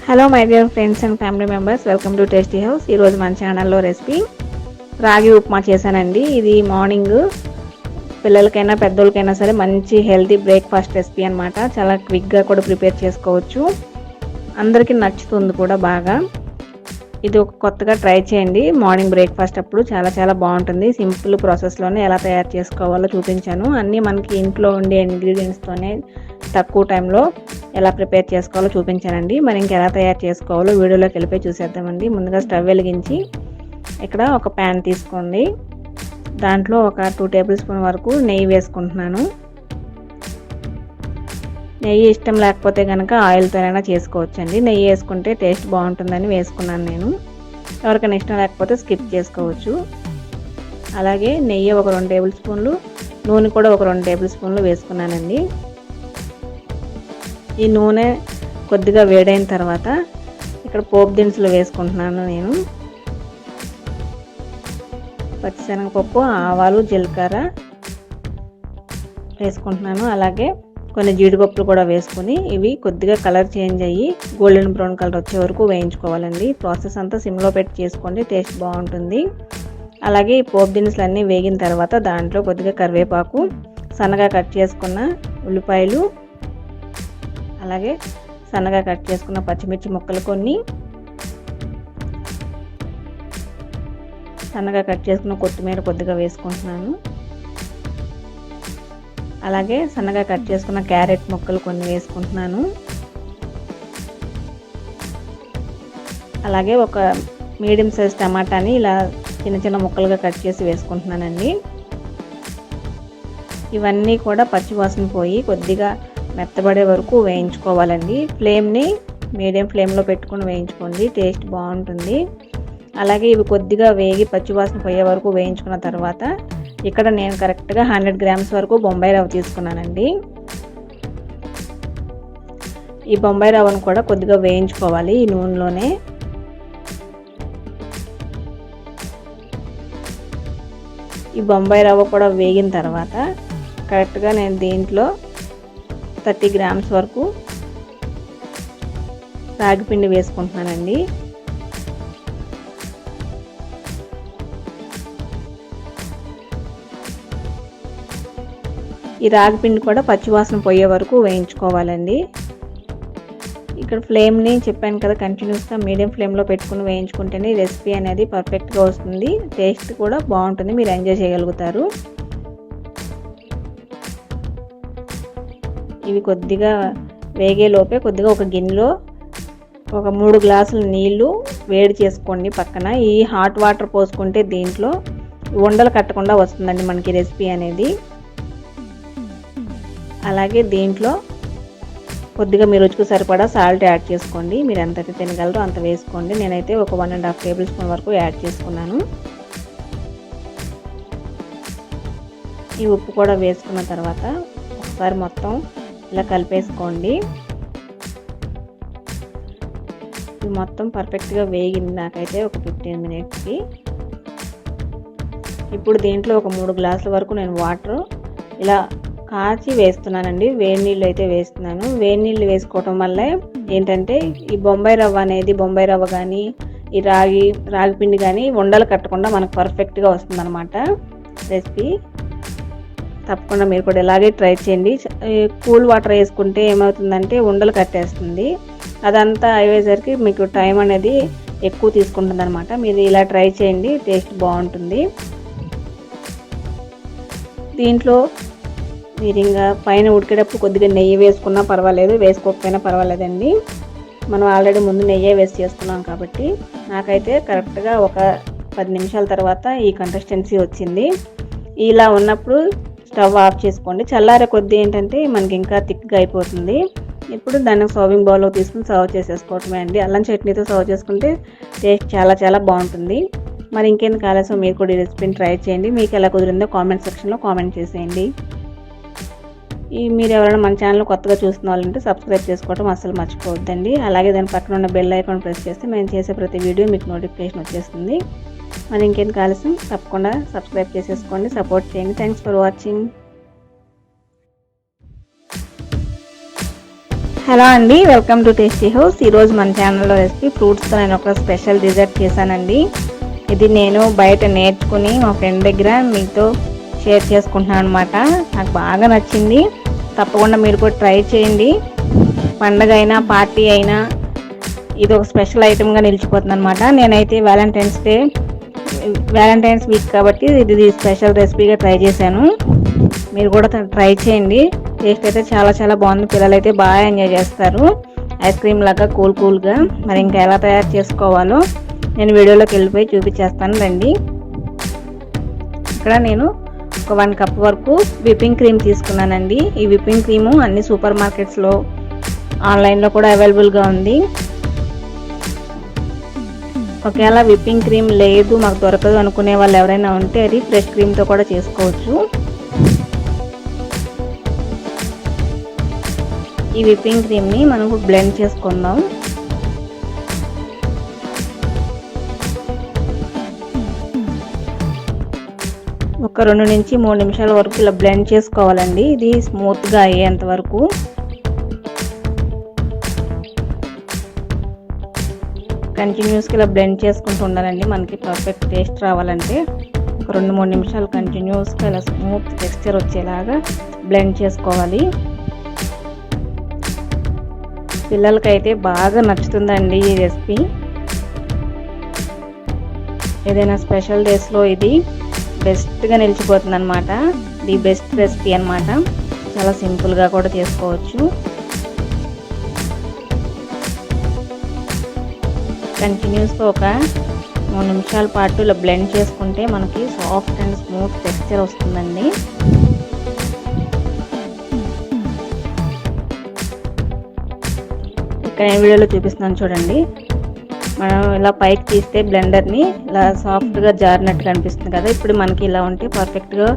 Hello my dear friends and family members, welcome to Tasty House. ఈరోజు మన ఛానల్లో recipe రాగి ఉప్మా చేశానండి. ఇది మార్నింగ్ పిల్లలకైనా పెద్దోళ్ళకైనా సరే మంచి హెల్తీ బ్రేక్ఫాస్ట్ రెసిపీ అనమాట. చాలా క్విక్గా కూడా ప్రిపేర్ చేసుకోవచ్చు, అందరికీ నచ్చుతుంది కూడా బాగా. ఇది ఒక కొత్తగా ట్రై చేయండి. మార్నింగ్ బ్రేక్ఫాస్ట్ అప్పుడు చాలా బాగుంటుంది. సింపుల్ ప్రాసెస్లోనే ఎలా తయారు చేసుకోవాలో చూపించాను. అన్నీ మనకి ఇంట్లో ఉండే ఇంగ్రీడియంట్స్తోనే తక్కువ టైంలో ఎలా ప్రిపేర్ చేసుకోవాలో చూపించానండి. మరి ఇంకెలా తయారు చేసుకోవాలో వీడియోలోకి వెళ్ళిపోయి చూసేద్దామండి. ముందుగా స్టవ్ వెలిగించి ఇక్కడ ఒక ప్యాన్ తీసుకోండి. దాంట్లో ఒక 2 టేబుల్ స్పూన్ వరకు నెయ్యి వేసుకుంటున్నాను. నెయ్యి ఇష్టం లేకపోతే కనుక ఆయిల్తోనైనా చేసుకోవచ్చండి. నెయ్యి వేసుకుంటే టేస్ట్ బాగుంటుందని వేసుకున్నాను నేను. ఎవరికైనా ఇష్టం లేకపోతే స్కిప్ చేసుకోవచ్చు. అలాగే నెయ్యి ఒక 2 టేబుల్ స్పూన్లు, నూనె కూడా ఒక 2 టేబుల్ స్పూన్లు వేసుకున్నానండి. ఈ నూనె కొద్దిగా వేడైన తర్వాత ఇక్కడ పోపు దినుసులు వేసుకుంటున్నాను నేను. పచ్చిశనగపప్పు, ఆవాలు, జీలకర్ర వేసుకుంటున్నాను. అలాగే కొన్ని జీడిపప్పులు కూడా వేసుకుని ఇవి కొద్దిగా కలర్ చేంజ్ అయ్యి గోల్డెన్ బ్రౌన్ కలర్ వచ్చే వరకు వేయించుకోవాలండి. ప్రాసెస్ అంతా సిమ్లో పెట్టి చేసుకోండి, టేస్ట్ బాగుంటుంది. అలాగే ఈ పోపు దినుసులు అన్నీ వేగిన తర్వాత దాంట్లో కొద్దిగా కరివేపాకు, సన్నగా కట్ చేసుకున్న ఉల్లిపాయలు, అలాగే సన్నగా కట్ చేసుకున్న పచ్చిమిర్చి ముక్కలు, కొన్ని సన్నగా కట్ చేసుకున్న కొత్తిమీర కొద్దిగా వేసుకుంటున్నాను. అలాగే సన్నగా కట్ చేసుకున్న క్యారెట్ ముక్కలు కొన్ని వేసుకుంటున్నాను. అలాగే ఒక మీడియం సైజ్ టమాటాని ఇలా చిన్న ముక్కలుగా కట్ చేసి వేసుకుంటున్నానండి. ఇవన్నీ కూడా పచ్చివాసన పోయి కొద్దిగా మెత్తబడే వరకు వేయించుకోవాలండి. ఫ్లేమ్ని మీడియం ఫ్లేమ్లో పెట్టుకుని వేయించుకోండి, టేస్ట్ బాగుంటుంది. అలాగే ఇవి కొద్దిగా వేగి పచ్చివాసన పోయే వరకు వేయించుకున్న తర్వాత ఇక్కడ నేను కరెక్ట్గా 100 గ్రామ్స్ వరకు బొంబాయి రవ్వ తీసుకున్నానండి. ఈ బొంబాయి రవ్వను కూడా కొద్దిగా వేయించుకోవాలి ఈ నూనెలోనే. ఈ బొంబాయి రవ్వ కూడా వేగిన తర్వాత కరెక్ట్గా నేను దీంట్లో 30 గ్రామ్స్ వరకు రాగిపిండి వేసుకుంటున్నానండి. ఈ రాగిపిండి కూడా పచ్చివాసన పోయే వరకు వేయించుకోవాలండి. ఇక్కడ ఫ్లేమ్ని చెప్పాను కదా, కంటిన్యూస్గా మీడియం ఫ్లేమ్లో పెట్టుకుని వేయించుకుంటేనే రెసిపీ అనేది పర్ఫెక్ట్గా వస్తుంది. టేస్ట్ కూడా బాగుంటుంది, మీరు ఎంజాయ్ చేయగలుగుతారు. ఇవి కొద్దిగా వేగేలోపే కొద్దిగా ఒక గిన్నెలో ఒక 3 గ్లాసుల నీళ్లు వేడి చేసుకోండి పక్కన. ఈ హాట్ వాటర్ పోసుకుంటే దీంట్లో ఉండలు కట్టకుండా వస్తుందండి మనకి రెసిపీ అనేది. అలాగే దీంట్లో కొద్దిగా మీ రుచికి సరిపడా సాల్ట్ యాడ్ చేసుకోండి. మీరు ఎంతైతే తినగలరో అంత వేసుకోండి. నేనైతే ఒక 1.5 టేబుల్ స్పూన్ వరకు యాడ్ చేసుకున్నాను. ఈ ఉప్పు కూడా వేసుకున్న తర్వాత ఒకసారి మొత్తం ఇలా కలిపేసుకోండి. ఇది మొత్తం పర్ఫెక్ట్గా వేగింది నాకైతే ఒక 15 మినిట్స్కి. ఇప్పుడు దీంట్లో ఒక 3 గ్లాసుల వరకు నేను వాటర్ ఇలా కాచి వేస్తున్నానండి. వేడి నీళ్ళు అయితే వేస్తున్నాను. వేడి నీళ్ళు వేసుకోవటం వల్ల ఏంటంటే ఈ బొంబాయి రవ్వ కానీ ఈ రాగి పిండి కానీ ఉండలు కట్టకుండా మనకు పర్ఫెక్ట్గా వస్తుంది అనమాట రెసిపీ. తప్పకుండా మీరు కూడా ఇలాగే ట్రై చేయండి. కూల్ వాటర్ వేసుకుంటే ఏమవుతుందంటే ఉండలు కట్టేస్తుంది. అదంతా అయ్యేసరికి మీకు టైం అనేది ఎక్కువ తీసుకుంటుంది అనమాట. మీరు ఇలా ట్రై చేయండి, టేస్ట్ బాగుంటుంది. దీంట్లో మీరు ఇంకా పైన ఉడికేటప్పుడు కొద్దిగా నెయ్యి వేసుకున్నా పర్వాలేదు, వేసుకోకపోయినా పర్వాలేదండి. మనం ఆల్రెడీ ముందు నెయ్యి వేసి చేసుకున్నాం కాబట్టి. నాకైతే కరెక్ట్గా ఒక 10 నిమిషాల తర్వాత ఈ కన్సిస్టెన్సీ వచ్చింది. ఇలా ఉన్నప్పుడు స్టవ్ ఆఫ్ చేసుకోండి. చల్లారే కొద్దీ ఏంటంటే మనకి ఇంకా థిక్గా అయిపోతుంది. ఇప్పుడు దాన్ని సర్వింగ్ బౌల్లో తీసుకుని సర్వ్ చేసేసుకోవటమే అండి. అల్లం చట్నీతో సర్వ్ చేసుకుంటే టేస్ట్ చాలా బాగుంటుంది. మరి ఇంకెందుకు ఆలస్యం, మీరు కూడా ఈ రెసిపీని ట్రై చేయండి. మీకు ఎలా కుదిరిందో కామెంట్ సెక్షన్లో కామెంట్ చేసేయండి. మీరు ఎవరైనా మన ఛానల్ కొత్తగా చూస్తున్న వాళ్ళంటే సబ్స్క్రైబ్ చేసుకోవడం అస్సలు మర్చిపోవద్దండి. అలాగే దాని పక్కన ఉన్న బెల్ ఐకాన్ ప్రెస్ చేస్తే మేము చేసే ప్రతి వీడియో మీకు నోటిఫికేషన్ వచ్చేస్తుంది. మరి ఇంకెందుకు ఆలస్యం, తప్పకుండా సబ్స్క్రైబ్ చేసేసుకోండి, సపోర్ట్ చేయండి. Thanks for watching. హలో అండి, వెల్కమ్ టు టేస్టీ హౌస్. ఈరోజు మన ఛానల్లో రెసిపీ ఫ్రూట్స్తో నేను ఒక స్పెషల్ డిజర్ట్ చేశానండి. ఇది నేను బయట నేర్చుకుని మా ఫ్రెండ్ దగ్గర మీతో షేర్ చేసుకుంటున్నాను అనమాట. నాకు బాగా నచ్చింది. తప్పకుండా మీరు కూడా ట్రై చేయండి. పండగ అయినా పార్టీ అయినా ఇది ఒక స్పెషల్ ఐటెంగా నిలిచిపోతుంది అనమాట. నేనైతే వ్యాలంటైన్స్ వీక్ కాబట్టి ఇది స్పెషల్ రెసిపీగా ట్రై చేశాను. మీరు కూడా ట్రై చేయండి. టేస్ట్ అయితే చాలా చాలా బాగుంది. పిల్లలు అయితే బాగా ఎంజాయ్ చేస్తారు. ఐస్ క్రీమ్ లాగా కూల్గా. మరి ఇంకా ఎలా తయారు చేసుకోవాలో నేను వీడియోలోకి వెళ్ళిపోయి చూపించేస్తాను రండి. ఇక్కడ నేను ఒక 1 కప్ వరకు విప్పింగ్ క్రీమ్ తీసుకున్నానండి. ఈ విప్పింగ్ క్రీము అన్ని సూపర్ మార్కెట్స్లో ఆన్లైన్లో కూడా అవైలబుల్గా ఉంది. ఒకవేళ విప్పింగ్ క్రీమ్ లేదు, మాకు దొరకదు అనుకునే వాళ్ళు ఎవరైనా ఉంటే అది ఫ్రెష్ క్రీమ్తో కూడా చేసుకోవచ్చు. ఈ విప్పింగ్ క్రీమ్ని మనం బ్లెండ్ చేసుకుందాం. ఒక 2 నుంచి 3 నిమిషాల వరకు ఇలా బ్లెండ్ చేసుకోవాలండి. ఇది స్మూత్గా అయ్యేంత వరకు. కంటిన్యూస్గా ఇలా బ్లెండ్ చేసుకుంటూ ఉండాలండి. మనకి పర్ఫెక్ట్ టేస్ట్ రావాలంటే ఒక 2-3 నిమిషాలు కంటిన్యూస్గా ఇలా స్మూత్ టెక్స్చర్ వచ్చేలాగా బ్లెండ్ చేసుకోవాలి. పిల్లలకైతే బాగా నచ్చుతుందండి ఈ రెసిపీ. ఏదైనా స్పెషల్ డేస్లో ఇది బెస్ట్గా నిలిచిపోతుంది అనమాట. ది బెస్ట్ రెసిపీ అనమాట. చాలా సింపుల్గా కూడా చేసుకోవచ్చు. కంటిన్యూస్గా ఒక 3 నిమిషాల పాటు ఇలా బ్లెండ్ చేసుకుంటే మనకి సాఫ్ట్ అండ్ స్మూత్ టెక్స్చర్ వస్తుందండి. ఇక్కడ నేను వీడియోలో చూపిస్తున్నాను చూడండి. మనం ఇలా పైకి తీస్తే బ్లెండర్ని ఇలా సాఫ్ట్గా జారినట్టు కనిపిస్తుంది కదా. ఇప్పుడు మనకి ఇలా ఉంటే పర్ఫెక్ట్గా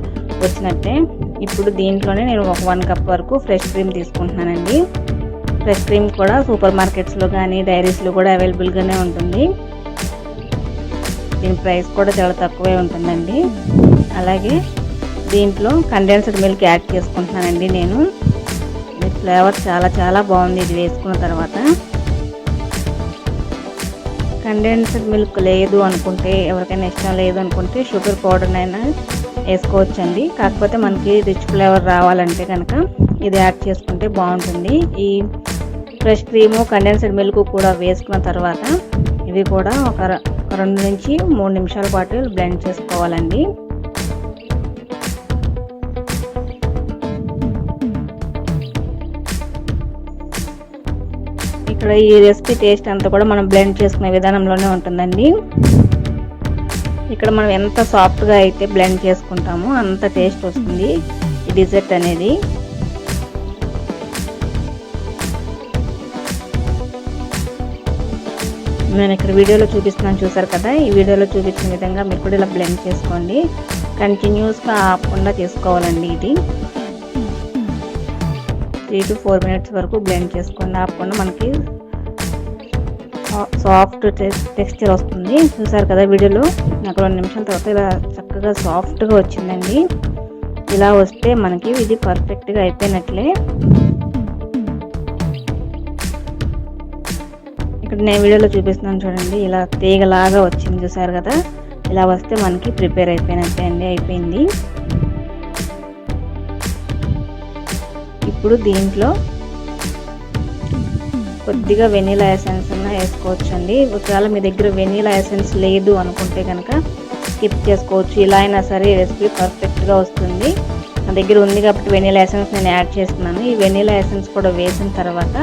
వచ్చినట్టే. ఇప్పుడు దీంట్లోనే నేను ఒక 1 కప్ వరకు ఫ్రెష్ క్రీమ్ తీసుకుంటున్నానండి. ఫ్రెష్ క్రీమ్ కూడా సూపర్ మార్కెట్స్లో కానీ డైరీస్లో కూడా అవైలబుల్గానే ఉంటుంది. దీని ప్రైస్ కూడా చాలా తక్కువే ఉంటుందండి. అలాగే దీంట్లో కండెన్స్డ్ మిల్క్ యాడ్ చేసుకుంటున్నానండి నేను. ఫ్లేవర్ చాలా చాలా బాగుంది ఇది వేసుకున్న తర్వాత. కండెన్స్డ్ మిల్క్ లేదు అనుకుంటే, ఎవరికైనా ఇష్టం లేదు అనుకుంటే షుగర్ పౌడర్ అయినా వేసుకోవచ్చండి. కాకపోతే మనకి రిచ్ ఫ్లేవర్ రావాలంటే కనుక ఇది యాడ్ చేసుకుంటే బాగుంటుంది. ఈ ఫ్రెష్ క్రీము కండెన్స్డ్ మిల్క్ కూడా వేసుకున్న తర్వాత ఇవి కూడా ఒక 2 నుంచి 3 నిమిషాల పాటు బ్లెండ్ చేసుకోవాలండి. ఇక్కడ ఈ రెసిపీ టేస్ట్ అంతా కూడా మనం బ్లెండ్ చేసుకునే విధానంలోనే ఉంటుందండి. ఇక్కడ మనం ఎంత సాఫ్ట్గా అయితే బ్లెండ్ చేసుకుంటామో అంత టేస్ట్ వస్తుంది ఈ డిజర్ట్ అనేది. నేను ఇక్కడ వీడియోలో చూపిస్తున్నాను చూసారు కదా. ఈ వీడియోలో చూపించిన విధంగా మీరు కూడా ఇలా బ్లెండ్ చేసుకోండి. కంటిన్యూస్గా ఆపకుండా చేసుకోవాలండి. ఇది 3 to 4 మినిట్స్ వరకు బ్లెండ్ చేసుకోండి. ఆపకుండా మనకి సాఫ్ట్ టెక్స్చర్ వస్తుంది. చూసారు కదా వీడియోలో. నాకు 2 నిమిషాల తర్వాత ఇలా చక్కగా సాఫ్ట్గా వచ్చిందండి. ఇలా వస్తే మనకి ఇది పర్ఫెక్ట్గా అయిపోయినట్లే. ఇక్కడ నేను వీడియోలో చూపిస్తున్నాను చూడండి. ఇలా తీగలాగా వచ్చింది చూసారు కదా. ఇలా వస్తే మనకి ప్రిపేర్ అయిపోయినట్లే అండి. అయిపోయింది. ఇప్పుడు దీంట్లో కొద్దిగా వెనీలా ఎసెన్స్ వేసుకోవచ్చండి. ఒకవేళ మీ దగ్గర వెనీలా ఎసెన్స్ లేదు అనుకుంటే కనుక స్కిప్ చేసుకోవచ్చు. ఇలా అయినా సరే రెసిపీ పర్ఫెక్ట్గా వస్తుంది. నా దగ్గర ఉంది కాబట్టి వెనీలా ఎసెన్స్ నేను యాడ్ చేస్తున్నాను. ఈ వెనీలా ఎసెన్స్ కూడా వేసిన తర్వాత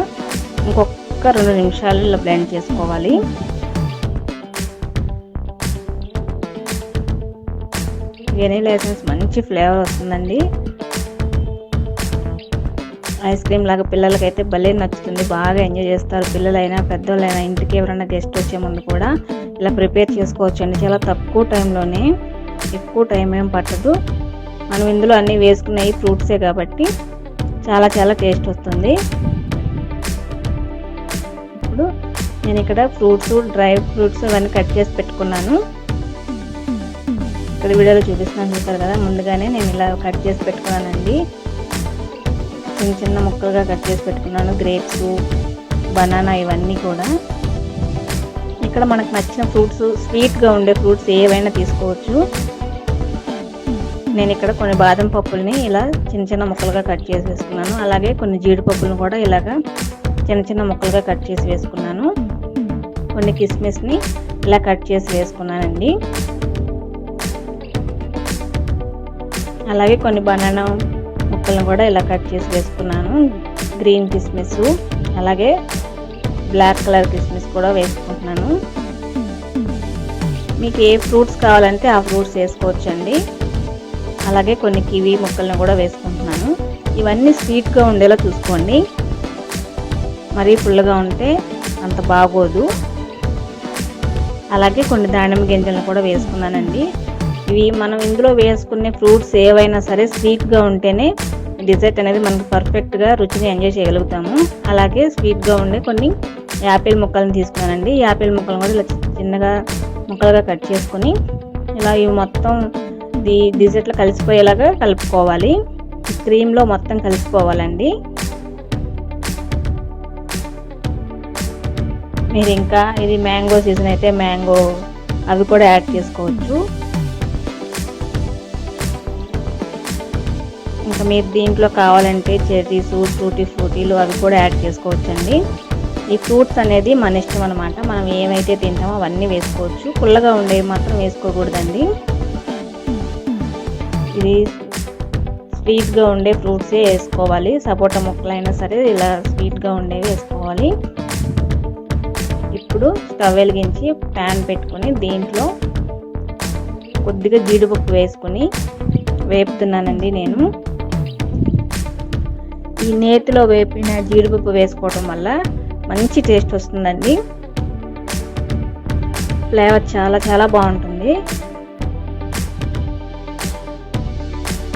ఇంకొక 2 నిమిషాలు ఇలా బ్లెండ్ చేసుకోవాలి. వెనీలా ఎసెన్స్ మంచి ఫ్లేవర్ వస్తుందండి. ఐస్ క్రీమ్ లాగా పిల్లలకైతే భలే నచ్చుతుంది. బాగా ఎంజాయ్ చేస్తారు పిల్లలైనా పెద్దోళ్ళైనా. ఇంటికి ఎవరైనా గెస్ట్ వచ్చే ముందు కూడా ఇలా ప్రిపేర్ చేసుకోవచ్చు అండి. చాలా తక్కువ టైంలోనే, ఎక్కువ టైం ఏం పట్టదు. మనం ఇందులో అన్నీ వేసుకున్నాయి ఫ్రూట్సే కాబట్టి చాలా చాలా టేస్ట్ వస్తుంది. ఇప్పుడు నేను ఇక్కడ ఫ్రూట్స్, డ్రై ఫ్రూట్స్ అవన్నీ కట్ చేసి పెట్టుకున్నాను. ఇక్కడ వీడియోలో చూపిస్తున్నాను చూసారు కదా. ముందుగానే నేను ఇలా కట్ చేసి పెట్టుకున్నానండి. చిన్న చిన్న ముక్కలుగా కట్ చేసి పెట్టుకున్నాను. గ్రేప్స్, బనానా ఇవన్నీ కూడా. ఇక్కడ మనకు నచ్చిన ఫ్రూట్స్, స్వీట్గా ఉండే ఫ్రూట్స్ ఏవైనా తీసుకోవచ్చు. నేను ఇక్కడ కొన్ని బాదం పప్పుల్ని ఇలా చిన్న చిన్న ముక్కలుగా కట్ చేసి వేసుకున్నాను. అలాగే కొన్ని జీడిపప్పులను కూడా ఇలాగా చిన్న చిన్న ముక్కలుగా కట్ చేసి వేసుకున్నాను. కొన్ని కిస్మిస్ని ఇలా కట్ చేసి వేసుకున్నానండి. అలాగే కొన్ని బనానా ముక్కలను కూడా ఇలా కట్ చేసి వేసుకున్నాను. గ్రీన్ కిస్మిస్, అలాగే బ్లాక్ కలర్ కిస్మిస్ కూడా వేసుకుంటున్నాను. మీకు ఏ ఫ్రూట్స్ కావాలంటే ఆ ఫ్రూట్స్ వేసుకోవచ్చండి. అలాగే కొన్ని కివి ముక్కలను కూడా వేసుకుంటున్నాను. ఇవన్నీ స్వీట్గా ఉండేలా చూసుకోండి. మరీ ఫుల్గా ఉంటే అంత బాగోదు. అలాగే కొన్ని దానిమ్మ గింజలను కూడా వేసుకున్నానండి. ఇవి మనం ఇందులో వేసుకునే ఫ్రూట్స్ ఏవైనా సరే స్వీట్గా ఉంటేనే డిజర్ట్ అనేది మనకు పర్ఫెక్ట్గా రుచిని ఎంజాయ్ చేయగలుగుతాము. అలాగే స్వీట్గా ఉండే కొన్ని యాపిల్ ముక్కలను తీసుకున్నానండి. యాపిల్ ముక్కలను కూడా ఇలా చిన్నగా ముక్కలుగా కట్ చేసుకొని ఇలా ఇవి మొత్తం డిజర్ట్లో కలిసిపోయేలాగా కలుపుకోవాలి. క్రీమ్లో మొత్తం కలిసిపోవాలండి. మీరు ఇంకా ఇది మ్యాంగో సీజన్ అయితే మ్యాంగో అవి కూడా యాడ్ చేసుకోవచ్చు. ఇంకా మీరు దీంట్లో కావాలంటే చెర్రీస్, టూటీ ఫ్రూటీలు అవి కూడా యాడ్ చేసుకోవచ్చండి. ఈ ఫ్రూట్స్ అనేది మన ఇష్టం అనమాట. మనం ఏమైతే తింటామో అవన్నీ వేసుకోవచ్చు. పుల్లగా ఉండేవి మాత్రం వేసుకోకూడదండి. ఇది స్వీట్గా ఉండే ఫ్రూట్సే వేసుకోవాలి. సపోటా ముక్కలైనా సరే ఇలా స్వీట్గా ఉండేవి వేసుకోవాలి. ఇప్పుడు స్టవ్ వెలిగించి ప్యాన్ పెట్టుకొని దీంట్లో కొద్దిగా జీడిపప్పు వేసుకొని వేపుతున్నానండి నేను. ఈ నేతిలో వేపిన జీడిపప్పు వేసుకోవడం వల్ల మంచి టేస్ట్ వస్తుందండి. ఫ్లేవర్ చాలా చాలా బాగుంటుంది.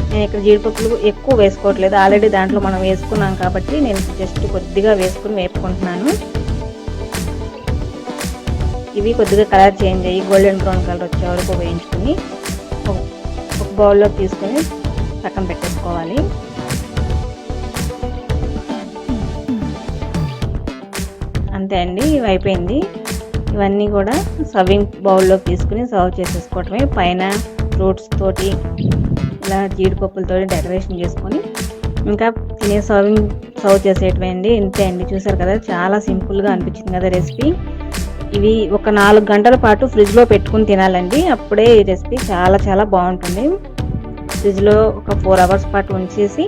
నేను ఇక్కడ జీడిపప్పులు ఎక్కువ వేసుకోవట్లేదు. ఆల్రెడీ దాంట్లో మనం వేసుకున్నాం కాబట్టి నేను జస్ట్ కొద్దిగా వేసుకుని వేపుకుంటున్నాను. ఇవి కొద్దిగా కలర్ చేంజ్ అయ్యి గోల్డెన్ బ్రౌన్ కలర్ వచ్చే వరకు వేయించుకుని ఒక బౌల్లో తీసుకొని పక్కన పెట్టేసుకోవాలి. అంతే అండి, ఇవి అయిపోయింది. ఇవన్నీ కూడా సర్వింగ్ బౌల్లో తీసుకుని సర్వ్ చేసేసుకోవటమే. పైన ఫ్రూట్స్ తోటి ఇలా జీడిపప్పులతో డెకరేషన్ చేసుకొని ఇంకా తినే సర్వ్ చేసేటండి. ఇంతే అండి, చూసారు కదా చాలా సింపుల్గా అనిపించింది కదా రెసిపీ. ఇవి ఒక 4 గంటల పాటు ఫ్రిడ్జ్లో పెట్టుకుని తినాలండి. అప్పుడే ఈ రెసిపీ చాలా చాలా బాగుంటుంది. ఫ్రిడ్జ్లో ఒక 4 అవర్స్ పాటు ఉంచేసి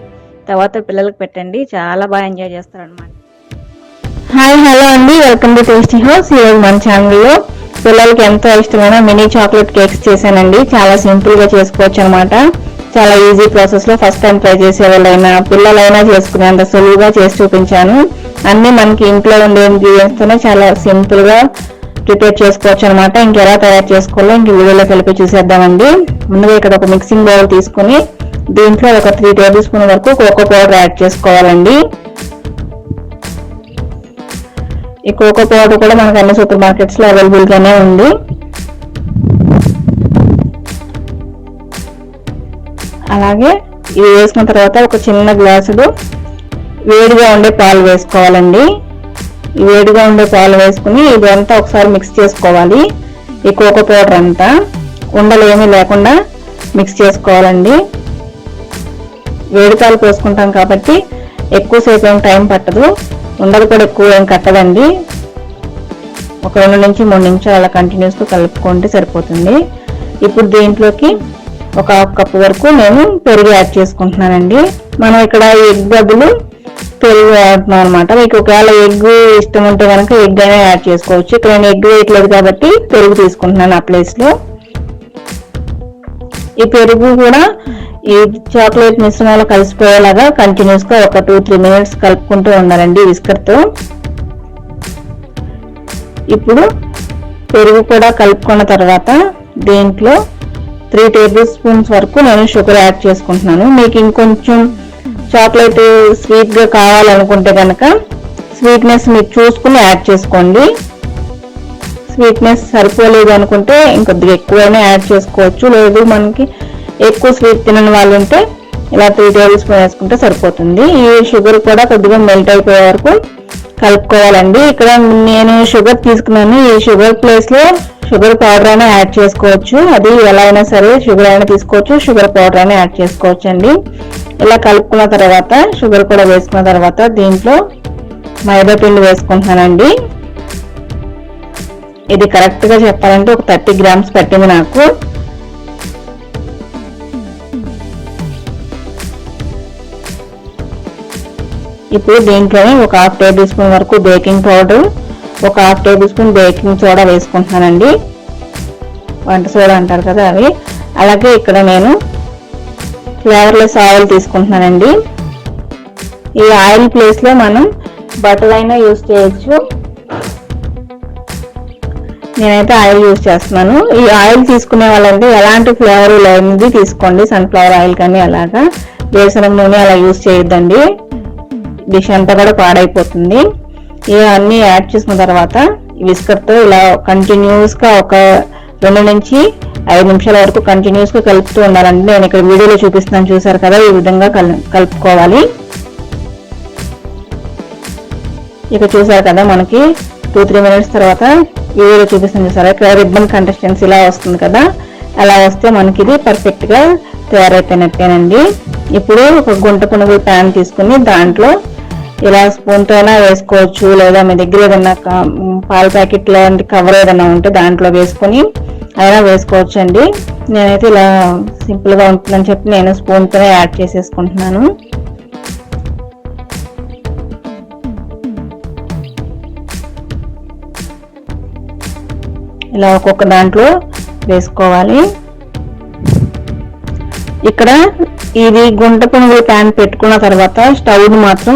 తర్వాత పిల్లలకు పెట్టండి, చాలా బాగా ఎంజాయ్ చేస్తారనమాట. హాయ్, హలో అండి, వెల్కమ్ టు టేస్టీ హౌస్. ఈరోజు మన ఛానల్లో పిల్లలకి ఎంతో ఇష్టమైన మినీ చాక్లెట్ కేక్స్ చేశానండి. చాలా సింపుల్గా చేసుకోవచ్చు అనమాట. చాలా ఈజీ ప్రాసెస్లో ఫస్ట్ టైం ట్రై చేసే వాళ్ళైనా పిల్లలైనా చేసుకునేంత సులువుగా చేసి చూపించాను. అన్నీ మనకి ఇంట్లో ఉండే ఇంగ్రీడియంట్స్తోనే చాలా సింపుల్గా ప్రిపేర్ చేసుకోవచ్చు అనమాట. ఇంకెలా తయారు చేసుకోవాలో ఇంక వీడియోలో కలిపి చూసేద్దామండి. ముందుగా ఇక్కడ ఒక మిక్సింగ్ బౌల్ తీసుకుని దీంట్లో ఒక 3 టేబుల్ స్పూన్ వరకు కోకో పౌడర్ యాడ్ చేసుకోవాలండి. ఈ కోకో పౌడర్ కూడా మనకు అన్ని సూపర్ మార్కెట్స్లో అవైలబుల్గానే ఉంది. అలాగే ఇది వేసుకున్న తర్వాత ఒక చిన్న గ్లాసులో వేడిగా ఉండే పాలు వేసుకోవాలండి. ఈ వేడిగా ఉండే పాలు వేసుకుని ఇదంతా ఒకసారి మిక్స్ చేసుకోవాలి. ఈ కోకో పౌడర్ అంతా ఉండలు ఏమీ లేకుండా మిక్స్ చేసుకోవాలండి. వేడి పాలు పోసుకుంటాం కాబట్టి ఎక్కువసేపు ఏం టైం పట్టదు, ఉండలు కూడా ఎక్కువ ఏం కట్టదండి. ఒక 2 నుంచి 3 నిమిషాలు అలా కంటిన్యూస్గా కలుపుకుంటే సరిపోతుంది. ఇప్పుడు దీంట్లోకి ఒక 1 కప్పు వరకు నేను పెరుగు యాడ్ చేసుకుంటున్నానండి. మనం ఇక్కడ ఎగ్ బదులు పెరుగు వాడుతున్నాం అనమాట. మీకు ఒకవేళ ఎగ్ ఇష్టం ఉంటే కనుక ఎగ్ అయినా యాడ్ చేసుకోవచ్చు. ఇక్కడ నేను ఎగ్ వేయట్లేదు కాబట్టి పెరుగు తీసుకుంటున్నాను ఆ ప్లేస్లో. ఈ పెరుగు కూడా ఈ చాక్లెట్ మిశ్రమంలో కలిసిపోయేలాగా కంటిన్యూస్గా ఒక 2-3 మినిట్స్ కలుపుకుంటూ ఉండాలండి విస్కర్తో. ఇప్పుడు పెరుగు కూడా కలుపుకున్న తర్వాత దీంట్లో 3 టేబుల్ స్పూన్స్ వరకు నేను షుగర్ యాడ్ చేసుకుంటున్నాను. మీకు ఇంకొంచెం చాక్లెట్ స్వీట్గా కావాలనుకుంటే కనుక స్వీట్నెస్ మీరు చూసుకుని యాడ్ చేసుకోండి. స్వీట్నెస్ సరిపోలేదు అనుకుంటే ఇంకొద్దిగా ఎక్కువైనా యాడ్ చేసుకోవచ్చు. లేదు మనకి ఎక్కువ స్వీట్ తినని వాళ్ళు ఉంటే ఇలా 3 టేబుల్ స్పూన్ వేసుకుంటే సరిపోతుంది. ఈ షుగర్ కూడా కొద్దిగా మెల్ట్ అయిపోయే వరకు కలుపుకోవాలండి. ఇక్కడ నేను షుగర్ తీసుకున్నాను. ఈ షుగర్ ప్లేస్ లో షుగర్ పౌడర్ అయినా యాడ్ చేసుకోవచ్చు. అది ఎలా అయినా సరే షుగర్ అయినా తీసుకోవచ్చు, షుగర్ పౌడర్ అయినా యాడ్ చేసుకోవచ్చు అండి. ఇలా కలుపుకున్న తర్వాత షుగర్ కూడా వేసుకున్న తర్వాత దీంట్లో మైదా పిండి వేసుకుంటున్నానండి. ఇది కరెక్ట్ గా చెప్పాలంటే ఒక 30 గ్రామ్స్ పట్టింది నాకు. ఇప్పుడు దీంట్లోనే ఒక 1/2 టేబుల్ స్పూన్ వరకు బేకింగ్ పౌడర్, ఒక 1/2 టేబుల్ స్పూన్ బేకింగ్ సోడా వేసుకుంటున్నానండి. వంట సోడా అంటారు కదా అవి. అలాగే ఇక్కడ నేను ఫ్లేవర్లెస్ ఆయిల్ తీసుకుంటున్నానండి. ఈ ఆయిల్ ప్లేస్ లో మనం బటర్ అయినా యూజ్ చేయొచ్చు. నేనైతే ఆయిల్ యూజ్ చేస్తున్నాను. ఈ ఆయిల్ తీసుకునే వాళ్ళంటే ఎలాంటి ఫ్లేవర్ లేనిది తీసుకోండి. సన్ఫ్లవర్ ఆయిల్ కానీ అలాగా వేరుశనగ నూనె అలా యూజ్ చేయొద్దండి. డిష్ అంతా కూడా పాడైపోతుంది. ఇవన్నీ యాడ్ చేసిన తర్వాత విస్కర్ తో ఇలా కంటిన్యూస్ గా ఒక 2 నుంచి 5 నిమిషాల వరకు కంటిన్యూస్ గా కలుపుతూ ఉండాలండి. నేను ఇక్కడ వీడియోలో చూపిస్తున్నాను, చూసారు కదా, ఈ విధంగా కలుపుకోవాలి. ఇక చూసారు కదా మనకి 2-3 మినిట్స్ తర్వాత వీడియోలో చూపిస్తాను చూసారా, ఇక్కడ రిబ్బన్ కన్సిస్టెన్సీ ఇలా వస్తుంది కదా. అలా వస్తే మనకి ఇది పర్ఫెక్ట్ గా తయారైపోయినట్టేనండి. ఇప్పుడు ఒక గుంట పునుగుల ప్యాన్ తీసుకుని దాంట్లో ఇలా స్పూన్ తో అయినా వేసుకోవచ్చు, లేదా మీ దగ్గర ఏదైనా పాల ప్యాకెట్ లాంటి కవర్ ఏదైనా ఉంటే దాంట్లో వేసుకొని అయినా వేసుకోవచ్చు అండి. నేనైతే ఇలా సింపుల్ గా ఉంటుందని చెప్పి నేను స్పూన్ తోనే యాడ్ చేసేసుకుంటున్నాను. ఇలా ఒక్కొక్క దాంట్లో వేసుకోవాలి. ఇక్కడ ఇది గుంట పునుగుల ప్యాన్ పెట్టుకున్న తర్వాత స్టవ్ ని మాత్రం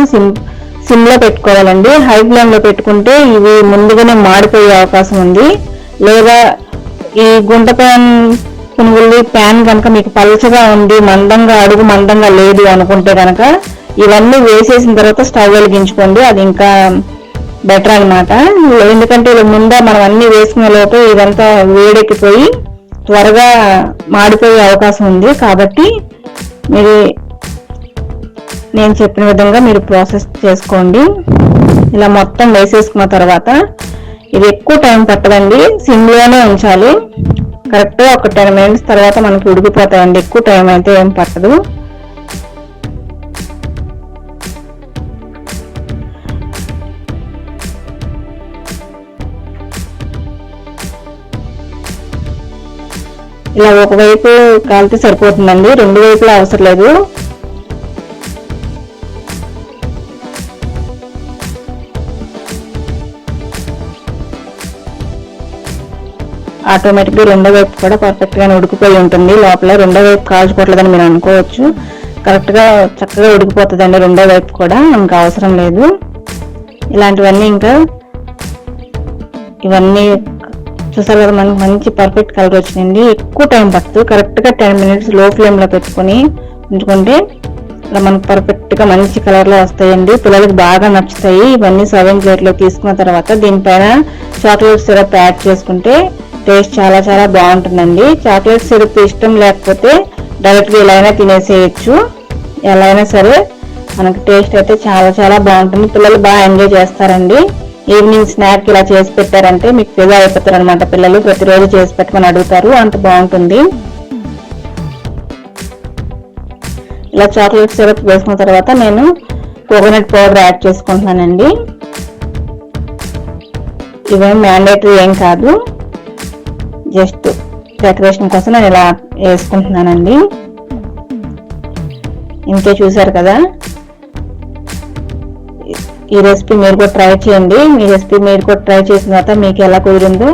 సిమ్ లో పెట్టుకోవాలండి. హై ఫ్లేమ్ లో పెట్టుకుంటే ఇవి ముందుగానే మాడిపోయే అవకాశం ఉంది. లేదా ఈ గుంట పునుగుల ప్యాన్ కనుక మీకు పలుచగా ఉండి అడుగు మందంగా లేదు అనుకుంటే కనుక ఇవన్నీ వేసేసిన తర్వాత స్టవ్ వెలిగించుకోండి, అది ఇంకా బెటర్ అన్నమాట. ఎందుకంటే ముందే మనం అన్ని వేసుకునే లోపు ఇదంతా వేడెక్కిపోయి త్వరగా మాడిపోయే అవకాశం ఉంది. కాబట్టి మీరు నేను చెప్పిన విధంగా మీరు ప్రాసెస్ చేసుకోండి. ఇలా మొత్తం వేసేసుకున్న తర్వాత ఇది ఎక్కువ టైం పట్టదండి, సిమ్లోనే ఉంచాలి. కరెక్ట్గా ఒక 10 మినిట్స్ తర్వాత మనకి ఉడికిపోతాయండి. ఎక్కువ టైం అయితే ఏం పట్టదు. ఇలా ఒకవైపు కాలితే సరిపోతుందండి, 2 వైపులా అవసరం లేదు. ఆటోమేటిక్గా 2వ వైపు కూడా పర్ఫెక్ట్ గా ఉడికిపోయి ఉంటుంది. లోపల 2వ వైపు కాల్చుకోవట్లేదని మీరు అనుకోవచ్చు. కరెక్ట్ గా చక్కగా ఉడికిపోతుందండి 2వ వైపు కూడా, ఇంకా అవసరం లేదు. ఇలాంటివన్నీ ఇంకా ఇవన్నీ చూసారు కదా, మనకి మంచి పర్ఫెక్ట్ కలర్ వచ్చిందండి. ఎక్కువ టైం పడుతుంది. కరెక్ట్ గా 10 మినిట్స్ లో ఫ్లేమ్ లో పెట్టుకుని ఉంచుకుంటే ఇలా మనకు పర్ఫెక్ట్ గా మంచి కలర్ లో వస్తాయండి. పిల్లలకి బాగా నచ్చుతాయి. ఇవన్నీ సర్వింగ్ ప్లేట్ లో తీసుకున్న తర్వాత దీనిపైన చాక్లెట్ సిరప్ యాడ్ చేసుకుంటే టేస్ట్ చాలా చాలా బాగుంటుందండి. చాక్లెట్ సిరప్ ఇష్టం లేకపోతే డైరెక్ట్ గా ఎలా అయినా తినేసేయచ్చు. ఎలా అయినా సరే మనకి టేస్ట్ అయితే చాలా చాలా బాగుంటుంది. పిల్లలు బాగా ఎంజాయ్ చేస్తారండి. ఈవినింగ్ స్నాక్ ఇలా చేసి పెట్టారంటే మీకు ఫిదా అయిపోతారు అనమాట. పిల్లలు ప్రతిరోజు చేసి పెట్టమని అడుగుతారు, అంత బాగుంటుంది. ఇలా చాక్లెట్ సిరప్ వేసుకున్న తర్వాత నేను కోకోనట్ పౌడర్ యాడ్ చేసుకుంటున్నానండి. ఇవేం మ్యాండేటరీ ఏం కాదు, జస్ట్ డెకరేషన్ కోసం నేను ఇలా వేసుకుంటున్నానండి. ఇంకే చూసారు కదా, ఈ రెసిపీ మీరు కూడా ట్రై చేయండి. మీ రెసిపీ మీరు కూడా ట్రై చేసిన తర్వాత మీకు ఎలా కుదిరిందో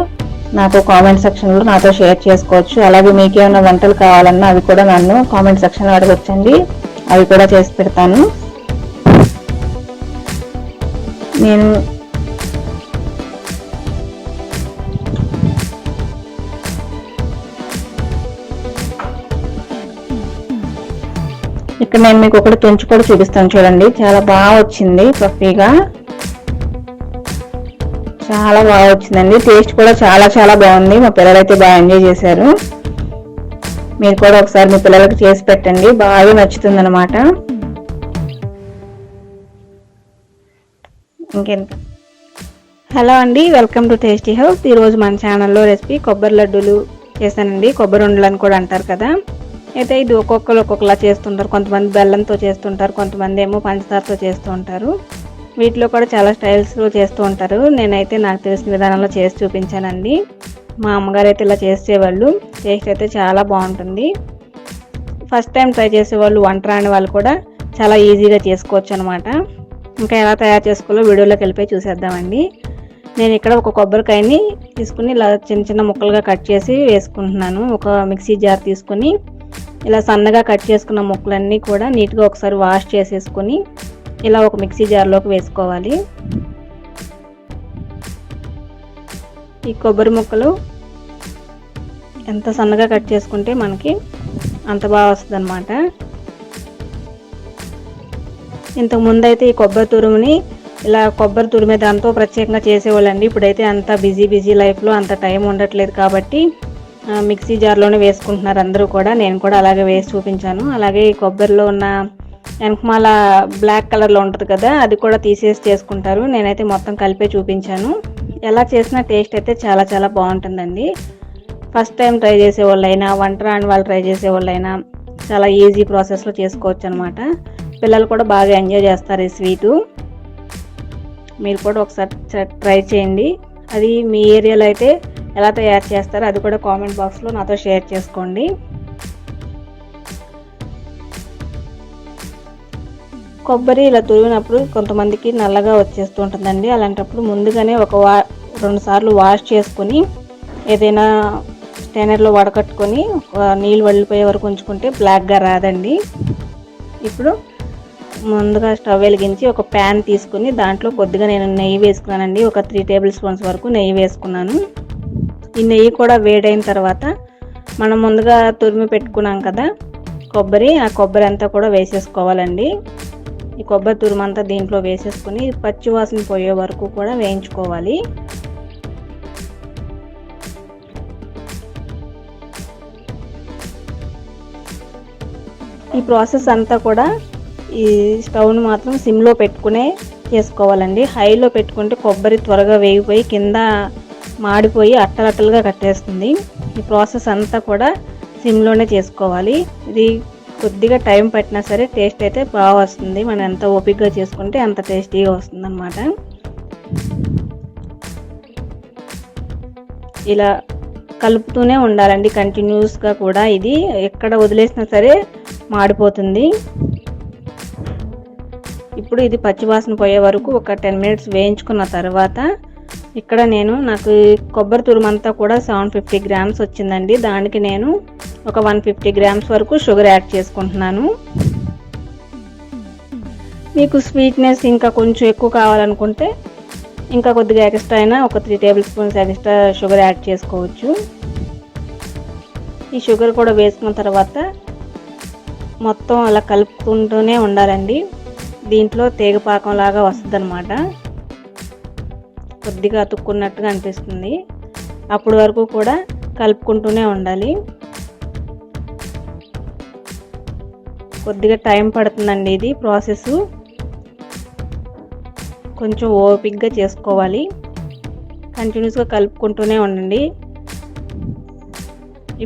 నాకు కామెంట్ సెక్షన్లో నాతో షేర్ చేసుకోవచ్చు. అలాగే మీకు ఏమైనా వంటలు కావాలన్నా అవి కూడా నన్ను కామెంట్ సెక్షన్లో అడగొచ్చండి, అవి కూడా చేసి పెడతాను. నేను ఇక్కడ మీకు ఒకటి తుంచి కూడా చూపిస్తాను చూడండి. చాలా బాగా వచ్చింది, పఫీగా చాలా బాగా వచ్చిందండి. టేస్ట్ కూడా చాలా చాలా బాగుంది. మా పిల్లలు అయితే బాగా ఎంజాయ్ చేశారు. మీరు కూడా ఒకసారి మీ పిల్లలకు చేసి పెట్టండి, బాగా నచ్చుతుంది అనమాట. ఇంకెంత. హలో అండి, వెల్కమ్ టు టేస్టీ హౌస్. ఈరోజు మన ఛానల్లో రెసిపీ కొబ్బరి లడ్డూలు చేశానండి. కొబ్బరి ఉండలు అని కూడా అంటారు కదా. అయితే ఇది ఒక్కొక్కరు ఒక్కొక్కలా చేస్తుంటారు. కొంతమంది బెల్లంతో చేస్తుంటారు, కొంతమంది ఏమో పంచదారతో చేస్తూ ఉంటారు. వీటిలో కూడా చాలా స్టైల్స్లో చేస్తూ ఉంటారు. నేనైతే నాకు తెలిసిన విధానంలో చేసి చూపించానండి. మా అమ్మగారు అయితే ఇలా చేసేవాళ్ళు. టేస్ట్ అయితే చాలా బాగుంటుంది. ఫస్ట్ టైం ట్రై చేసేవాళ్ళు, వంట రాని వాళ్ళు కూడా చాలా ఈజీగా చేసుకోవచ్చు అనమాట. ఇంకా ఎలా తయారు చేసుకోవాలో వీడియోలోకి వెళ్ళిపోయి చూసేద్దామండి. నేను ఇక్కడ ఒక కొబ్బరికాయని తీసుకుని ఇలా చిన్న చిన్న ముక్కలుగా కట్ చేసి వేసుకుంటున్నాను. ఒక మిక్సీ జార్ తీసుకుని ఇలా సన్నగా కట్ చేసుకున్న ముక్కలన్నీ కూడా నీట్గా ఒకసారి వాష్ చేసేసుకొని ఇలా ఒక మిక్సీ జార్లోకి వేసుకోవాలి. ఈ కొబ్బరి ముక్కలు ఎంత సన్నగా కట్ చేసుకుంటే మనకి అంత బాగా వస్తుంది అనమాట. ఇంతకుముందు అయితే ఈ కొబ్బరి తురుముని ఇలా కొబ్బరి తురిమే దాంతో ప్రత్యేకంగా చేసేవాళ్ళండి. ఇప్పుడైతే అంత బిజీ లైఫ్లో అంత టైం ఉండట్లేదు కాబట్టి మిక్సీ జార్లోనే వేసుకుంటున్నారు అందరూ కూడా. నేను కూడా అలాగే వేసి చూపించాను. అలాగే ఈ కొబ్బరిలో ఉన్న వెనకమాల బ్లాక్ కలర్లో ఉంటుంది కదా, అది కూడా తీసేసి చేసుకుంటారు. నేనైతే మొత్తం కలిపే చూపించాను. ఎలా చేసినా టేస్ట్ అయితే చాలా చాలా బాగుంటుందండి. ఫస్ట్ టైం ట్రై చేసే వాళ్ళైనా, వంట రాని వాళ్ళు ట్రై చేసే వాళ్ళైనా చాలా ఈజీ ప్రాసెస్లో చేసుకోవచ్చు అనమాట. పిల్లలు కూడా బాగా ఎంజాయ్ చేస్తారు ఈ స్వీటు. మీరు కూడా ఒకసారి ట్రై చేయండి. అది మీ ఏరియాలో అయితే ఎలా తయారు చేస్తారో అది కూడా కామెంట్ బాక్స్లో నాతో షేర్ చేసుకోండి. కొబ్బరి ఇలా తురిగినప్పుడు కొంతమందికి నల్లగా వచ్చేస్తూ ఉంటుందండి. అలాంటప్పుడు ముందుగానే 2 సార్లు వాష్ చేసుకొని ఏదైనా స్టైనర్లో వడకట్టుకొని నీళ్ళు వదిలిపోయే వరకు ఉంచుకుంటే బ్లాక్గా రాదండి. ఇప్పుడు ముందుగా స్టవ్ వెలిగించి ఒక ప్యాన్ తీసుకుని దాంట్లో కొద్దిగా నేను నెయ్యి వేసుకున్నానండి. ఒక 3 టేబుల్ స్పూన్స్ వరకు నెయ్యి వేసుకున్నాను. ఈ నెయ్యి కూడా వేడైన తర్వాత మనం ముందుగా తురిమి పెట్టుకున్నాం కదా కొబ్బరి, ఆ కొబ్బరి అంతా కూడా వేసేసుకోవాలండి. ఈ కొబ్బరి తురుమంతా దీంట్లో వేసేసుకుని పచ్చి వాసన పోయే వరకు కూడా వేయించుకోవాలి. ఈ ప్రాసెస్ అంతా కూడా ఈ స్టవ్ను మాత్రం సిమ్లో పెట్టుకునే చేసుకోవాలండి. హైలో పెట్టుకుంటే కొబ్బరి త్వరగా వేగిపోయి కింద మాడిపోయి అట్టలట్టలుగా కట్టేస్తుంది. ఈ ప్రాసెస్ అంతా కూడా సిమ్లోనే చేసుకోవాలి. ఇది కొద్దిగా టైం పట్టినా సరే టేస్ట్ అయితే బాగా వస్తుంది. మనం ఎంత ఓపికగా చేసుకుంటే అంత టేస్టీగా వస్తుంది అన్నమాట. ఇలా కలుపుతూనే ఉండాలండి కంటిన్యూస్గా కూడా. ఇది ఎక్కడ వదిలేసినా సరే మాడిపోతుంది. ఇప్పుడు ఇది పచ్చివాసన పోయే వరకు ఒక 10 మినిట్స్ వేయించుకున్న తర్వాత ఇక్కడ నాకు కొబ్బరి తురుమంతా కూడా 750 గ్రామ్స్ వచ్చిందండి. దానికి నేను ఒక 150 గ్రామ్స్ వరకు షుగర్ యాడ్ చేసుకుంటున్నాను. మీకు స్వీట్నెస్ ఇంకా కొంచెం ఎక్కువ కావాలనుకుంటే ఇంకా కొద్దిగా ఎక్స్ట్రా అయినా ఒక 3 table spoons extra sugar add చేసుకోవచ్చు. ఈ షుగర్ కూడా వేసుకున్న తర్వాత మొత్తం అలా కలుపుకుంటూనే ఉండాలండి. దీంట్లో తేగపాకం లాగా వస్తుంది అనమాట. కొద్దిగా అతుక్కున్నట్టుగా అనిపిస్తుంది. అప్పటి వరకు కూడా కలుపుకుంటూనే ఉండాలి. కొద్దిగా టైం పడుతుందండి ఇది ప్రాసెస్. కొంచెం ఓపికగా చేసుకోవాలి. కంటిన్యూస్గా కలుపుకుంటూనే ఉండండి.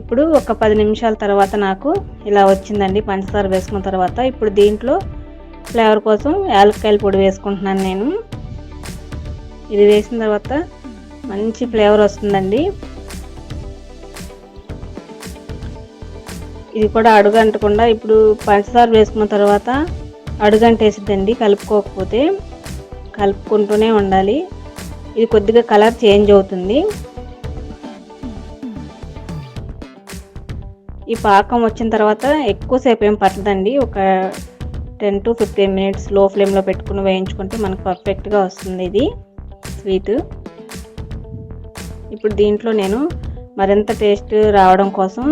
ఇప్పుడు ఒక 10 నిమిషాల తర్వాత నాకు ఇలా వచ్చిందండి పంచదార వేసుకున్న తర్వాత. ఇప్పుడు దీంట్లో ఫ్లేవర్ కోసం యాలక్కాయల పొడి వేసుకుంటున్నాను నేను. ఇది వేసిన తర్వాత మంచి ఫ్లేవర్ వస్తుందండి. ఇది కూడా అడుగంటకుండా, ఇప్పుడు పంచదార వేసుకున్న తర్వాత అడుగంటేసిద్దండి కలుపుకోకపోతే. కలుపుకుంటూనే ఉండాలి. ఇది కొద్దిగా కలర్ చేంజ్ అవుతుంది. ఈ పాకం వచ్చిన తర్వాత ఎక్కువసేపు ఏం పట్టదండి. ఒక 10 to 15 మినిట్స్ లో ఫ్లేమ్లో పెట్టుకుని వేయించుకుంటే మనకు పర్ఫెక్ట్గా వస్తుంది ఇది స్వీట్. ఇప్పుడు దీంట్లో నేను మరింత టేస్ట్ రావడం కోసం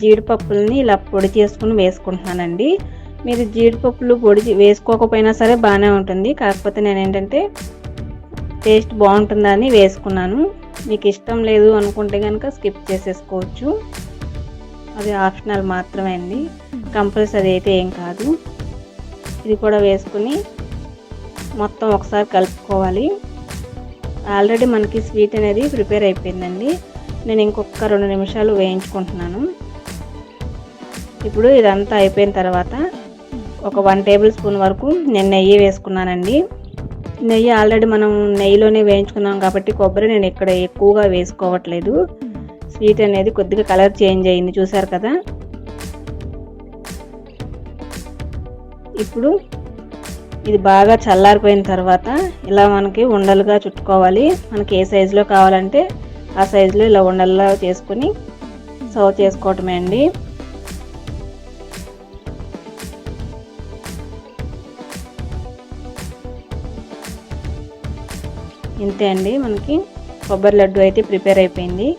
జీడిపప్పుల్ని ఇలా పొడి చేసుకుని వేసుకుంటున్నానండి. మీరు జీడిపప్పులు పొడి వేసుకోకపోయినా సరే బాగానే ఉంటుంది. కాకపోతే నేను ఏంటంటే టేస్ట్ బాగుంటుందని వేసుకున్నాను. మీకు ఇష్టం లేదు అనుకుంటే కనుక స్కిప్ చేసేసుకోవచ్చు. అది ఆప్షనల్ మాత్రమే అండి, కంపల్సరీ అయితే ఏం కాదు. ఇది కూడా వేసుకుని మొత్తం ఒకసారి కలుపుకోవాలి. ఆల్రెడీ మనకి స్వీట్ అనేది ప్రిపేర్ అయిపోయిందండి. నేను ఇంకొక 2 నిమిషాలు వేయించుకుంటున్నాను. ఇప్పుడు ఇదంతా అయిపోయిన తర్వాత ఒక 1 టేబుల్ స్పూన్ వరకు నేను నెయ్యి వేసుకున్నానండి. నెయ్యి ఆల్రెడీ మనం నెయ్యిలోనే వేయించుకున్నాం కాబట్టి కొబ్బరి నేను ఇక్కడ ఎక్కువగా వేసుకోవట్లేదు. స్వీట్ అనేది కొద్దిగా కలర్ చేంజ్ అయింది, చూసారు కదా. ఇప్పుడు ఇది బాగా చల్లారిపోయిన తర్వాత ఇలా మనకి ఉండలుగా చుట్టుకోవాలి. మనకి ఏ సైజులో కావాలంటే ఆ సైజులో ఇలా ఉండలుగా చేసుకుని సర్వ్ చేసుకోవటమే అండి. ఇంతే అండి, మనకి కొబ్బరి లడ్డు అయితే ప్రిపేర్ అయిపోయింది.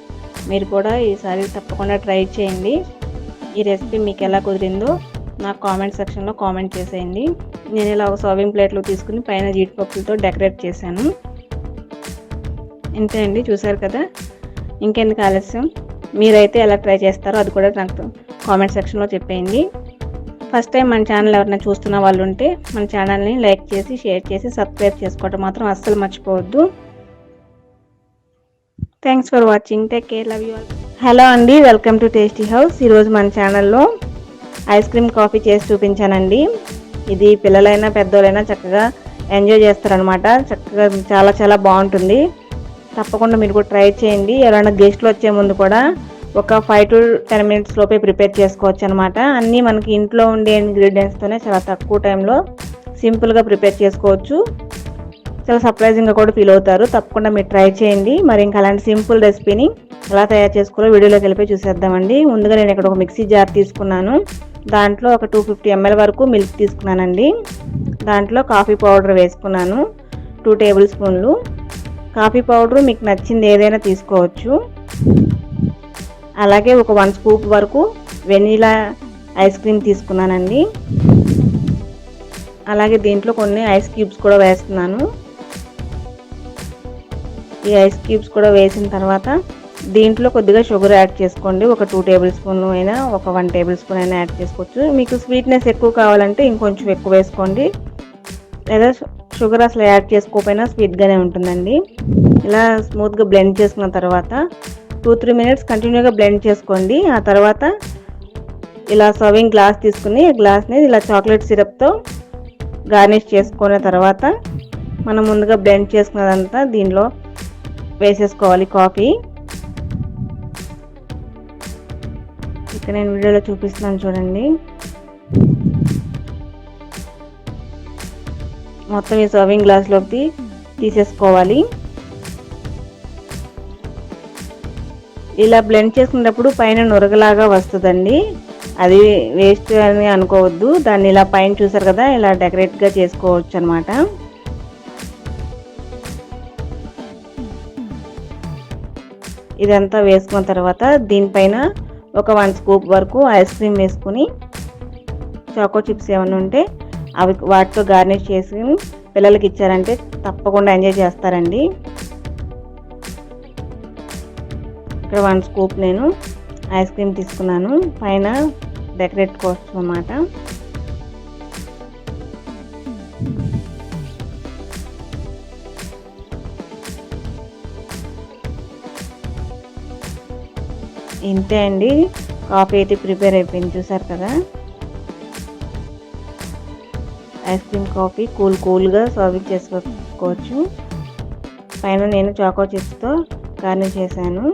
మీరు కూడా ఈసారి తప్పకుండా ట్రై చేయండి. ఈ రెసిపీ మీకు ఎలా కుదిరిందో నాకు కామెంట్ సెక్షన్లో కామెంట్ చేసేయండి. నేను ఇలా ఒక సర్వింగ్ ప్లేట్లో తీసుకుని పైన జీడిపప్పులతో డెకరేట్ చేశాను. ఇంతే అండి, చూసారు కదా. ఇంకెందుకు ఆలస్యం, మీరైతే ఎలా ట్రై చేస్తారో అది కూడా నాకు కామెంట్ సెక్షన్లో చెప్పేయండి. ఫస్ట్ టైం మన ఛానల్ ఎవరైనా చూస్తున్న వాళ్ళు ఉంటే మన ఛానల్ని లైక్ చేసి షేర్ చేసి సబ్స్క్రైబ్ చేసుకోవడం మాత్రం అస్సలు మర్చిపోవద్దు. Thanks for watching, take care, love you all. Hello అండి, వెల్కమ్ టు టేస్టీ హౌస్. ఈరోజు మన ఛానల్లో ఐస్ క్రీమ్ కాఫీ చేసి చూపించానండి. ఇది పిల్లలైనా పెద్దోళ్ళైనా చక్కగా ఎంజాయ్ చేస్తారనమాట. చక్కగా చాలా చాలా బాగుంటుంది. తప్పకుండా మీరు కూడా ట్రై చేయండి. ఎవరైనా గెస్ట్లు వచ్చే ముందు కూడా ఒక 5 to 10 minutes లోపే ప్రిపేర్ చేసుకోవచ్చు అనమాట. అన్నీ మనకి ఇంట్లో ఉండే ఇంగ్రీడియంట్స్తోనే చాలా తక్కువ టైంలో సింపుల్గా ప్రిపేర్ చేసుకోవచ్చు. చాలా సర్ప్రైజింగ్గా కూడా ఫీల్ అవుతారు. తప్పకుండా మీరు ట్రై చేయండి. మరి ఇంకా అలాంటి సింపుల్ రెసిపీని ఎలా తయారు చేసుకోవాలో వీడియోలోకి వెళ్ళిపోయి చూసేద్దామండి. ముందుగా నేను ఇక్కడ ఒక మిక్సీ జార్ తీసుకున్నాను. దాంట్లో ఒక 250 ml వరకు మిల్క్ తీసుకున్నానండి. దాంట్లో కాఫీ పౌడర్ వేసుకున్నాను 2 టేబుల్ స్పూన్లు. కాఫీ పౌడరు మీకు నచ్చింది ఏదైనా తీసుకోవచ్చు. అలాగే ఒక 1 స్కూప్ వరకు వెనీలా ఐస్ క్రీమ్ తీసుకున్నానండి. అలాగే దీంట్లో కొన్ని ఐస్ క్యూబ్స్ కూడా వేస్తున్నాను. ఈ ఐస్ క్యూబ్స్ కూడా వేసిన తర్వాత దీంట్లో కొద్దిగా షుగర్ యాడ్ చేసుకోండి. ఒక 2 టేబుల్ స్పూన్ అయినా ఒక 1 టేబుల్ స్పూన్ అయినా యాడ్ చేసుకోవచ్చు. మీకు స్వీట్నెస్ ఎక్కువ కావాలంటే ఇంకొంచెం ఎక్కువ వేసుకోండి, లేదా షుగర్ అసలు యాడ్ చేసుకోకపోయినా స్వీట్గానే ఉంటుందండి. ఇలా స్మూత్గా బ్లెండ్ చేసుకున్న తర్వాత 2-3 minutes కంటిన్యూగా బ్లెండ్ చేసుకోండి. ఆ తర్వాత ఇలా సర్వింగ్ గ్లాస్ తీసుకుని గ్లాస్ని ఇలా చాక్లెట్ సిరప్తో గార్నిష్ చేసుకున్న తర్వాత మనం ముందుగా బ్లెండ్ చేసుకున్నదంతా దీనిలో వేసేసుకోవాలి. కాఫీ ఇక్కడ నేను వీడియోలో చూపిస్తున్నాను చూడండి. మొత్తం ఈ సర్వింగ్ గ్లాస్లోకి తీసేసుకోవాలి. ఇలా బ్లెండ్ చేసుకున్నప్పుడు పైన నురగలాగా వస్తుందండి, అది వేస్ట్ అని అనుకోవద్దు. దాన్ని ఇలా పైన చూసారు కదా, ఇలా డెకరేట్గా చేసుకోవచ్చు అనమాట. ఇదంతా వేసుకున్న తర్వాత దీనిపైన ఒక 1 స్కూప్ వరకు ఐస్ క్రీమ్ వేసుకుని చాకో చిప్స్ ఏమైనా ఉంటే అవి వాటితో గార్నిష్ చేసి పిల్లలకి ఇచ్చారంటే తప్పకుండా ఎంజాయ్ చేస్తారండి. ఇక్కడ 1 స్కూప్ నేను ఐస్ క్రీమ్ తీసుకున్నాను పైన డెకరేట్ కోసం అన్నమాట. ఇంతే అండి, కాఫీ అయితే ప్రిపేర్ అయిపోయింది, చూసారు కదా. ఐస్ క్రీమ్ కాఫీ కూల్గా సర్వ్ చేసుకోవచ్చు. పైన నేను చాకో చిప్స్తో గార్నిష్ చేశాను.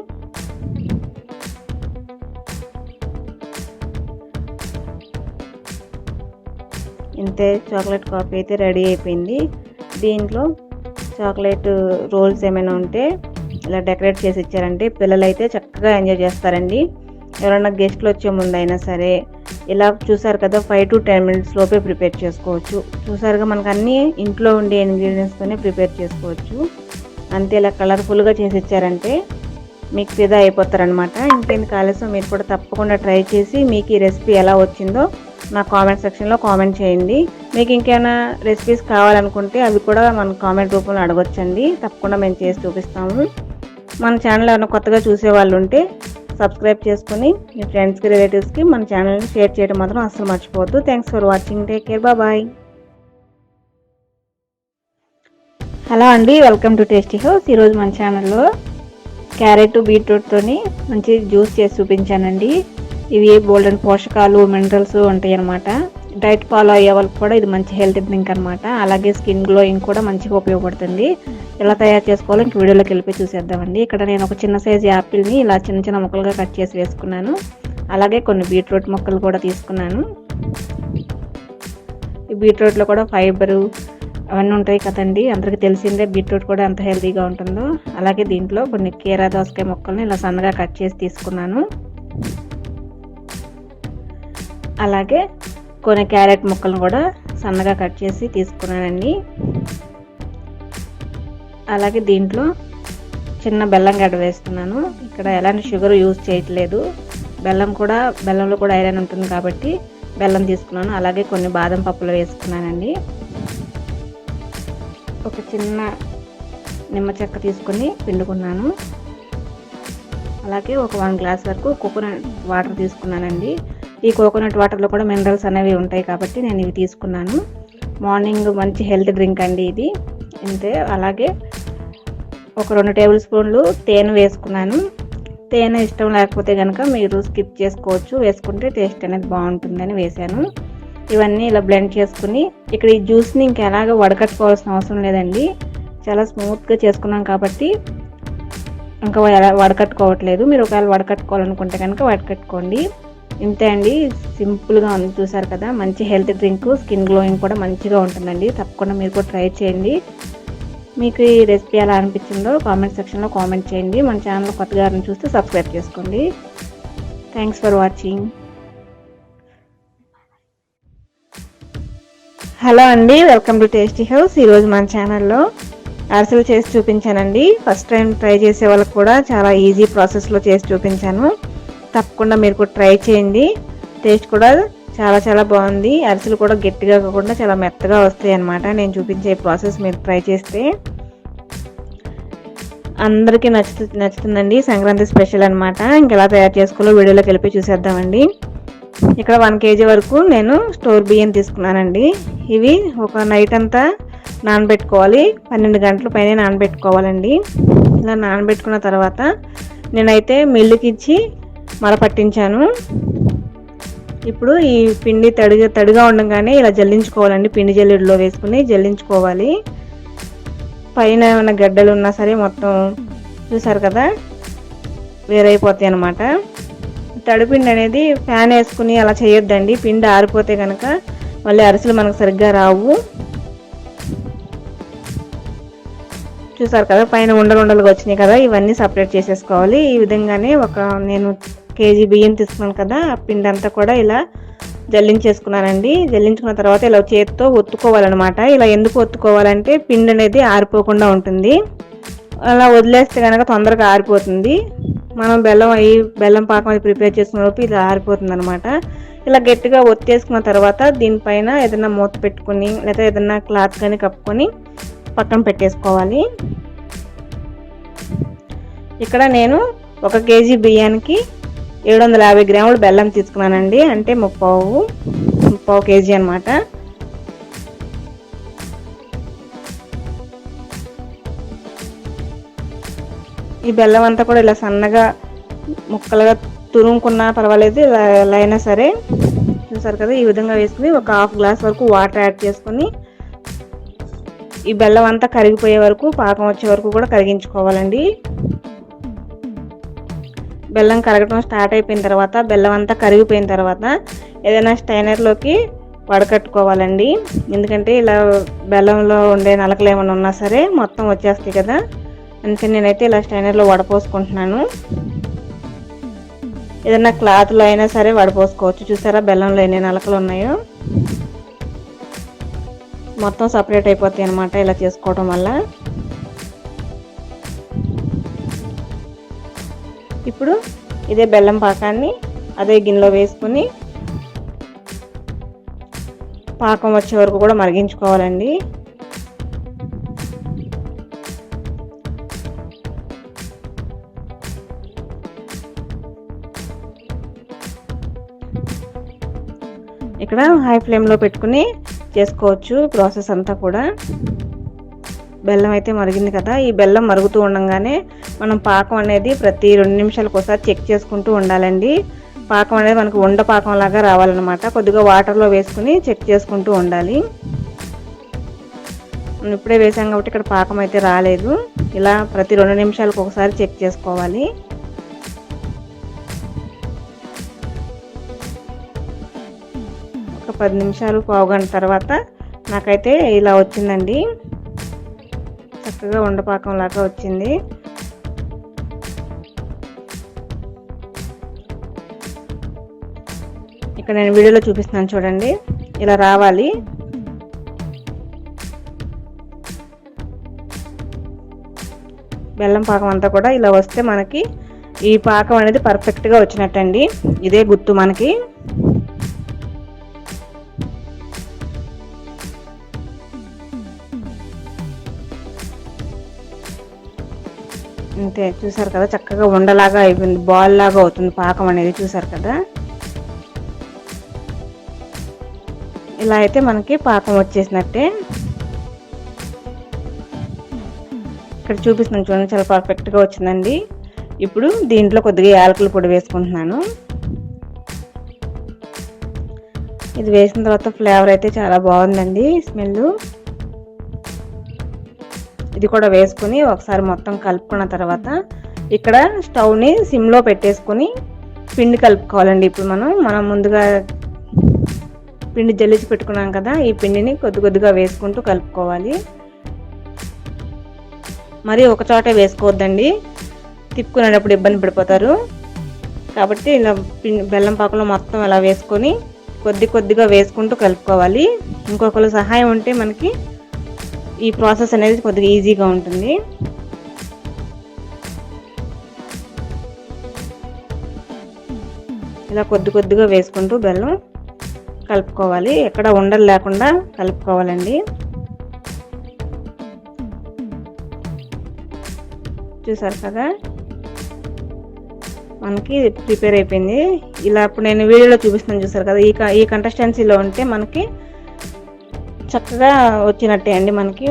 ఇంతే, చాక్లెట్ కాఫీ అయితే రెడీ అయిపోయింది. దీంట్లో చాక్లెట్ రోల్స్ ఏమైనా ఉంటే ఇలా డెకరేట్ చేసి ఇచ్చారంటే పిల్లలైతే చక్కగా ఎంజాయ్ చేస్తారండి. ఎవరైనా గెస్ట్లు వచ్చే ముందు అయినా సరే ఇలా చూసారు కదా 5 to 10 minutes లోపే ప్రిపేర్ చేసుకోవచ్చు. చూసారుగా మనకు అన్నీ ఇంట్లో ఉండే ఇంగ్రీడియంట్స్తోనే ప్రిపేర్ చేసుకోవచ్చు. అంతే, ఇలా కలర్ఫుల్గా చేసి ఇచ్చారంటే మీకు ఫిదా అయిపోతారనమాట. ఇంకెందుకు ఆలస్యం, మీరు కూడా తప్పకుండా ట్రై చేసి మీకు ఈ రెసిపీ ఎలా వచ్చిందో నా కామెంట్ సెక్షన్లో కామెంట్ చేయండి. మీకు ఇంకేమైనా రెసిపీస్ కావాలనుకుంటే అవి కూడా మన కామెంట్ రూపంలో అడగొచ్చండి. తప్పకుండా మేము చేసి చూపిస్తాము. మన ఛానల్ ఏమైనా కొత్తగా చూసే వాళ్ళు ఉంటే సబ్స్క్రైబ్ చేసుకుని మీ ఫ్రెండ్స్కి రిలేటివ్స్కి మన ఛానల్ని షేర్ చేయడం మాత్రం అస్సలు మర్చిపోవద్దు. Thanks for watching. Take care. Bye. Hello అండి, వెల్కమ్ టు టేస్టీ హౌస్. ఈరోజు మన ఛానల్లో క్యారెట్ బీట్రూట్తోని మంచి జ్యూస్ చేసి చూపించానండి. ఇవి బోల్డెన్ పోషకాలు మినరల్స్ ఉంటాయి అన్నమాట. డైట్ ఫాలో అయ్యే వాళ్ళకి కూడా ఇది మంచి హెల్త్ డ్రింక్ అనమాట. అలాగే స్కిన్ గ్లోయింగ్ కూడా మంచిగా ఉపయోగపడుతుంది. ఎలా తయారు చేసుకోవాలో ఇంక వీడియోలోకి వెళ్ళిపోయి చూసేద్దామండి. ఇక్కడ నేను ఒక చిన్న సైజు యాపిల్ని ఇలా చిన్న చిన్న ముక్కలుగా కట్ చేసి వేసుకున్నాను. అలాగే కొన్ని బీట్రూట్ ముక్కలు కూడా తీసుకున్నాను. ఈ బీట్రూట్లో కూడా ఫైబరు అవన్నీ ఉంటాయి కదండి, అందరికీ తెలిసిందే బీట్రూట్ కూడా ఎంత హెల్తీగా ఉంటుందో. అలాగే దీంట్లో కొన్ని కీరా దోసకాయ ముక్కల్ని ఇలా సన్నగా కట్ చేసి తీసుకున్నాను. అలాగే కొన్ని క్యారెట్ ముక్కలను కూడా సన్నగా కట్ చేసి తీసుకున్నానండి. అలాగే దీంట్లో చిన్న బెల్లం గడ్డ వేస్తున్నాను. ఇక్కడ ఎలాంటి షుగర్ యూజ్ చేయట్లేదు. బెల్లంలో కూడా ఐరన్ ఉంటుంది కాబట్టి బెల్లం తీసుకున్నాను. అలాగే కొన్ని బాదం పప్పులు వేసుకున్నానండి. ఒక చిన్న నిమ్మ చెక్క తీసుకొని పిండుకున్నాను. అలాగే ఒక 1 గ్లాస్ వరకు కోకోనట్ వాటర్ తీసుకున్నానండి. ఈ కోకోనట్ వాటర్లో కూడా మినరల్స్ అనేవి ఉంటాయి కాబట్టి నేను ఇవి తీసుకున్నాను. మార్నింగ్ మంచి హెల్త్ డ్రింక్ అండి ఇది అంతే. అలాగే ఒక 2 టేబుల్ స్పూన్లు తేనె వేసుకున్నాను. తేనె ఇష్టం లేకపోతే కనుక మీరు స్కిప్ చేసుకోవచ్చు, వేసుకుంటే టేస్ట్ అనేది బాగుంటుందని వేసాను. ఇవన్నీ ఇలా బ్లెండ్ చేసుకుని ఇక్కడ ఈ జ్యూస్ని ఇంకా ఎలాగ వడకట్టుకోవాల్సిన అవసరం లేదండి. చాలా స్మూత్గా చేసుకున్నాం కాబట్టి ఇంకా వడకట్టుకోవట్లేదు. మీరు ఒకవేళ వడకట్టుకోవాలనుకుంటే కనుక వడకట్టుకోండి. ఇంతే అండి, సింపుల్గా ఉంది. చూసారు కదా, మంచి హెల్త్ డ్రింక్, స్కిన్ గ్లోయింగ్ కూడా మంచిగా ఉంటుందండి. తప్పకుండా మీరు కూడా ట్రై చేయండి. మీకు ఈ రెసిపీ ఎలా అనిపించిందో కామెంట్ సెక్షన్లో కామెంట్ చేయండి. మన ఛానల్ కొత్తగా చూస్తే సబ్స్క్రైబ్ చేసుకోండి. Thanks for watching. హలో అండి, వెల్కమ్ టు టేస్టీ హౌస్. ఈరోజు మన ఛానల్లో అరిసెలు చేసి చూపించానండి. ఫస్ట్ టైం ట్రై చేసే వాళ్ళకి కూడా చాలా ఈజీ ప్రాసెస్లో చేసి చూపించాను. తప్పకుండా మీరు కూడా ట్రై చేయండి. టేస్ట్ కూడా చాలా చాలా బాగుంది. అరిసెలు కూడా గట్టిగా కాకుండా చాలా మెత్తగా వస్తాయి అన్నమాట. నేను చూపించే ప్రాసెస్ మీరు ట్రై చేస్తే అందరికీ నచ్చుతుందండి. సంక్రాంతి స్పెషల్ అనమాట. ఇంకెలా తయారు చేసుకోవాలో వీడియోలోకి వెళ్ళి చూసేద్దామండి. ఇక్కడ 1 kg వరకు నేను స్టోర్ బియ్యం తీసుకున్నానండి. ఇవి ఒక నైట్ అంతా నానబెట్టుకోవాలి. 12 గంటల పైన నానబెట్టుకోవాలండి. ఇలా నానబెట్టుకున్న తర్వాత నేనైతే మిల్లుకి ఇచ్చి మరపట్టించాను. ఇప్పుడు ఈ పిండి తడిగా ఉండగానే ఇలా జల్లించుకోవాలండి. పిండి జల్లెడలో వేసుకుని జల్లించుకోవాలి. పైన ఏమైనా గడ్డలు ఉన్నా సరే మొత్తం చూసారు కదా వేరైపోతాయి అన్నమాట. తడిపిండి అనేది ఫ్యాన్ వేసుకుని అలా చేయొద్దండి. పిండి ఆరిపోతే కనుక మళ్ళీ అరిసెలు మనకు సరిగ్గా రావు. చూసారు కదా, పైన ఉండలుగా వచ్చినాయి కదా, ఇవన్నీ సపరేట్ చేసేసుకోవాలి. ఈ విధంగానే నేను 1 kg బియ్యం తీసుకున్నాను కదా, ఆ పిండి అంతా కూడా ఇలా జల్లించేసుకున్నానండి. జల్లించుకున్న తర్వాత ఇలా చేతితో ఒత్తుకోవాలన్నమాట. ఇలా ఎందుకు ఒత్తుకోవాలంటే పిండి అనేది ఆరిపోకుండా ఉంటుంది. అలా వదిలేస్తే కనుక తొందరగా ఆరిపోతుంది. మనం బెల్లం పాకం అది ప్రిపేర్ చేసుకున్నప్పుడు ఇలా ఆరిపోతుంది అనమాట. ఇలా గట్టిగా ఒత్తేసుకున్న తర్వాత దీనిపైన ఏదైనా మూత పెట్టుకుని లేదా ఏదైనా క్లాత్ కానీ కప్పుకొని పక్కన పెట్టేసుకోవాలి. ఇక్కడ నేను 1 kg బియ్యానికి 750 గ్రాములు బెల్లం తీసుకున్నానండి. అంటే 3/4 kg అనమాట. ఈ బెల్లం అంతా కూడా ఇలా సన్నగా ముక్కలుగా తురుముకున్నా పర్వాలేదు, ఇలా అయినా సరే. చూసారు కదా, ఈ విధంగా వేసుకుని ఒక 1/2 గ్లాస్ వరకు వాటర్ యాడ్ చేసుకుని ఈ బెల్లం అంతా కరిగిపోయే వరకు, పాకం వచ్చే వరకు కూడా కరిగించుకోవాలండి. బెల్లం కరగడం స్టార్ట్ అయిపోయిన తర్వాత, బెల్లం అంతా కరిగిపోయిన తర్వాత ఏదైనా స్టైనర్లోకి వడకట్టుకోవాలండి. ఎందుకంటే ఇలా బెల్లంలో ఉండే నలకలు ఏమైనా ఉన్నా సరే మొత్తం వచ్చేస్తాయి కదా, అందుకని నేనైతే ఇలా స్టైనర్లో వడపోసుకుంటున్నాను. ఏదైనా క్లాత్లో అయినా సరే వడపోసుకోవచ్చు. చూసారా బెల్లంలో ఎన్ని నలకలు ఉన్నాయో, మొత్తం సపరేట్ అయిపోతాయి అన్నమాట ఇలా చేసుకోవడం వల్ల. ఇప్పుడు ఇదే బెల్లం పాకాన్ని అదే గిన్నెలో వేసుకుని పాకం వచ్చే వరకు కూడా మరిగించుకోవాలండి. ఇక్కడ హై ఫ్లేమ్లో పెట్టుకుని చేసుకోవచ్చు ప్రాసెస్ అంతా కూడా. బెల్లం అయితే మరిగింది కదా, ఈ బెల్లం మరుగుతూ ఉండగానే మనం పాకం అనేది ప్రతి 2 నిమిషాలకు ఒకసారి చెక్ చేసుకుంటూ ఉండాలండి. పాకం అనేది మనకు ఉండ పాకం లాగా రావాలన్నమాట. కొద్దిగా వాటర్లో వేసుకుని చెక్ చేసుకుంటూ ఉండాలి. ఇప్పుడే వేసాం కాబట్టి ఇక్కడ పాకం అయితే రాలేదు. ఇలా ప్రతి 2 నిమిషాలకు ఒకసారి చెక్ చేసుకోవాలి. ఒక 10 నిమిషాలు పావుగంట తర్వాత నాకైతే ఇలా వచ్చిందండి. చక్కగా ఉండపాకం లాగా వచ్చింది. ఇక్కడ నేను వీడియోలో చూపిస్తున్నాను చూడండి, ఇలా రావాలి. బెల్లం పాకం అంతా కూడా ఇలా వస్తే మనకి ఈ పాకం అనేది పర్ఫెక్ట్గా వచ్చినట్టండి. ఇదే గుర్తు మనకి. అంతే, చూసారు కదా చక్కగా ఉండలాగా అయిపోయింది, బాల్ లాగా అవుతుంది పాకం అనేది. చూసారు కదా, ఇలా అయితే మనకి పాకం వచ్చేసినట్టే. ఇక్కడ చూపిస్తున్నాను చూడండి, చాలా పర్ఫెక్ట్గా వచ్చిందండి. ఇప్పుడు దీంట్లో కొద్దిగా యాలకుల పొడి వేసుకుంటున్నాను. ఇది వేసిన తర్వాత ఫ్లేవర్ అయితే చాలా బాగుందండి, స్మెల్. ఇది కూడా వేసుకుని ఒకసారి మొత్తం కలుపుకున్న తర్వాత ఇక్కడ స్టవ్ని సిమ్లో పెట్టేసుకుని పిండి కలుపుకోవాలండి. ఇప్పుడు మనం ముందుగా పిండి జల్లించి పెట్టుకున్నాం కదా, ఈ పిండిని కొద్ది కొద్దిగా వేసుకుంటూ కలుపుకోవాలి. మరి ఒక చోటే వేసుకోవద్దండి, తిప్పుకునేటప్పుడు ఇబ్బంది పడిపోతారు. కాబట్టి ఇలా బెల్లం పాకంలో మొత్తం ఇలా వేసుకొని కొద్దిగా వేసుకుంటూ కలుపుకోవాలి. ఇంకొకరు సహాయం ఉంటే మనకి ఈ ప్రాసెస్ అనేది కొద్దిగా ఈజీగా ఉంటుంది. ఇలా కొద్దిగా వేసుకుంటూ బెల్లం కలుపుకోవాలి. ఎక్కడ ఉండలు లేకుండా కలుపుకోవాలండి. చూసారు కదా, మనకి ప్రిపేర్ అయిపోయింది. ఇలా ఇప్పుడు నేను వీడియోలో చూపిస్తున్నాను చూసారు కదా, ఈ కన్సిస్టెన్సీలో ఉంటే మనకి చక్కగా వచ్చినట్టే అండి. మనకి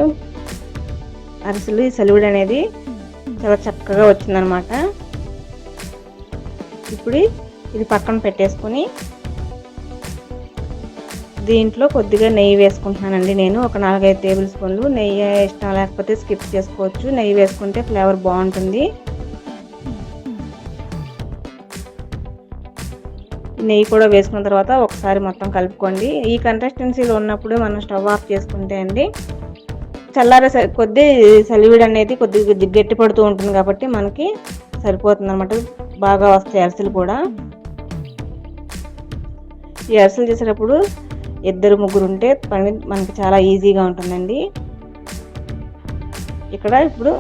అరిసెలు సలివిడి అనేది చాలా చక్కగా వచ్చిందనమాట. ఇప్పుడు ఇది పక్కన పెట్టేసుకొని దీంట్లో కొద్దిగా నెయ్యి వేసుకుంటున్నానండి. నేను ఒక 4-5 టేబుల్ స్పూన్లు నెయ్యి ఇష్టం లేకపోతే స్కిప్ చేసుకోవచ్చు. నెయ్యి వేసుకుంటే ఫ్లేవర్ బాగుంటుంది. నెయ్యి కూడా వేసుకున్న తర్వాత ఒకసారి మొత్తం కలుపుకోండి. ఈ కన్సిస్టెన్సీలో ఉన్నప్పుడు మనం స్టవ్ ఆఫ్ చేసుకుంటే అండి చల్లారే కొద్ది సలివిడి అనేది కొద్దిగా గట్టి పడుతూ ఉంటుంది కాబట్టి మనకి సరిపోతుంది అనమాట. బాగా వస్తాయి అరిసెలు కూడా. ఈ అరిసెలు చేసేటప్పుడు 2-3 ఉంటే పని మనకి చాలా ఈజీగా ఉంటుందండి. ఇక్కడ ఇప్పుడు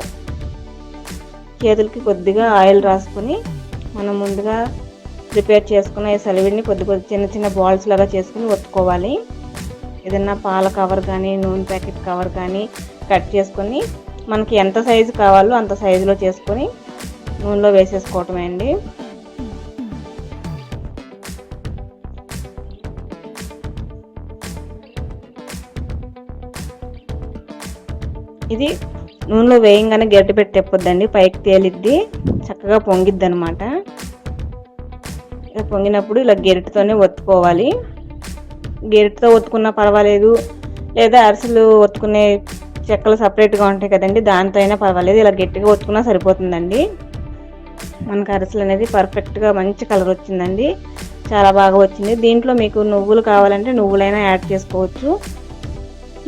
చేతులకి కొద్దిగా ఆయిల్ రాసుకొని మనం ముందుగా ప్రిపేర్ చేసుకున్న ఈ సలివిడిని చిన్న చిన్న బాల్స్ లాగా చేసుకుని ఒత్తుకోవాలి. ఏదన్నా పాల కవర్ కానీ నూనె ప్యాకెట్ కవర్ కానీ కట్ చేసుకొని మనకి ఎంత సైజు కావాలో అంత సైజులో చేసుకొని నూనెలో వేసేసుకోవటమే అండి. ఇది నూనెలో వేయంగానే గట్టి పెట్టి తెప్పొద్దండి, పైకి తేలిద్ది, చక్కగా పొంగిద్ది అనమాట. పొంగినప్పుడు ఇలా గెరిటితోనే ఒత్తుకోవాలి. గెరిటితో ఒత్తుకున్నా పర్వాలేదు, లేదా అరిసెలు ఒత్తుకునే చెక్కలు సపరేట్గా ఉంటాయి కదండి, దాంతో అయినా పర్వాలేదు. ఇలా గట్టిగా ఒత్తుకున్నా సరిపోతుందండి. మనకు అరిసెలు అనేది పర్ఫెక్ట్గా మంచి కలర్ వచ్చిందండి, చాలా బాగా వచ్చింది. దీంట్లో మీకు నువ్వులు కావాలంటే నువ్వులైనా యాడ్ చేసుకోవచ్చు,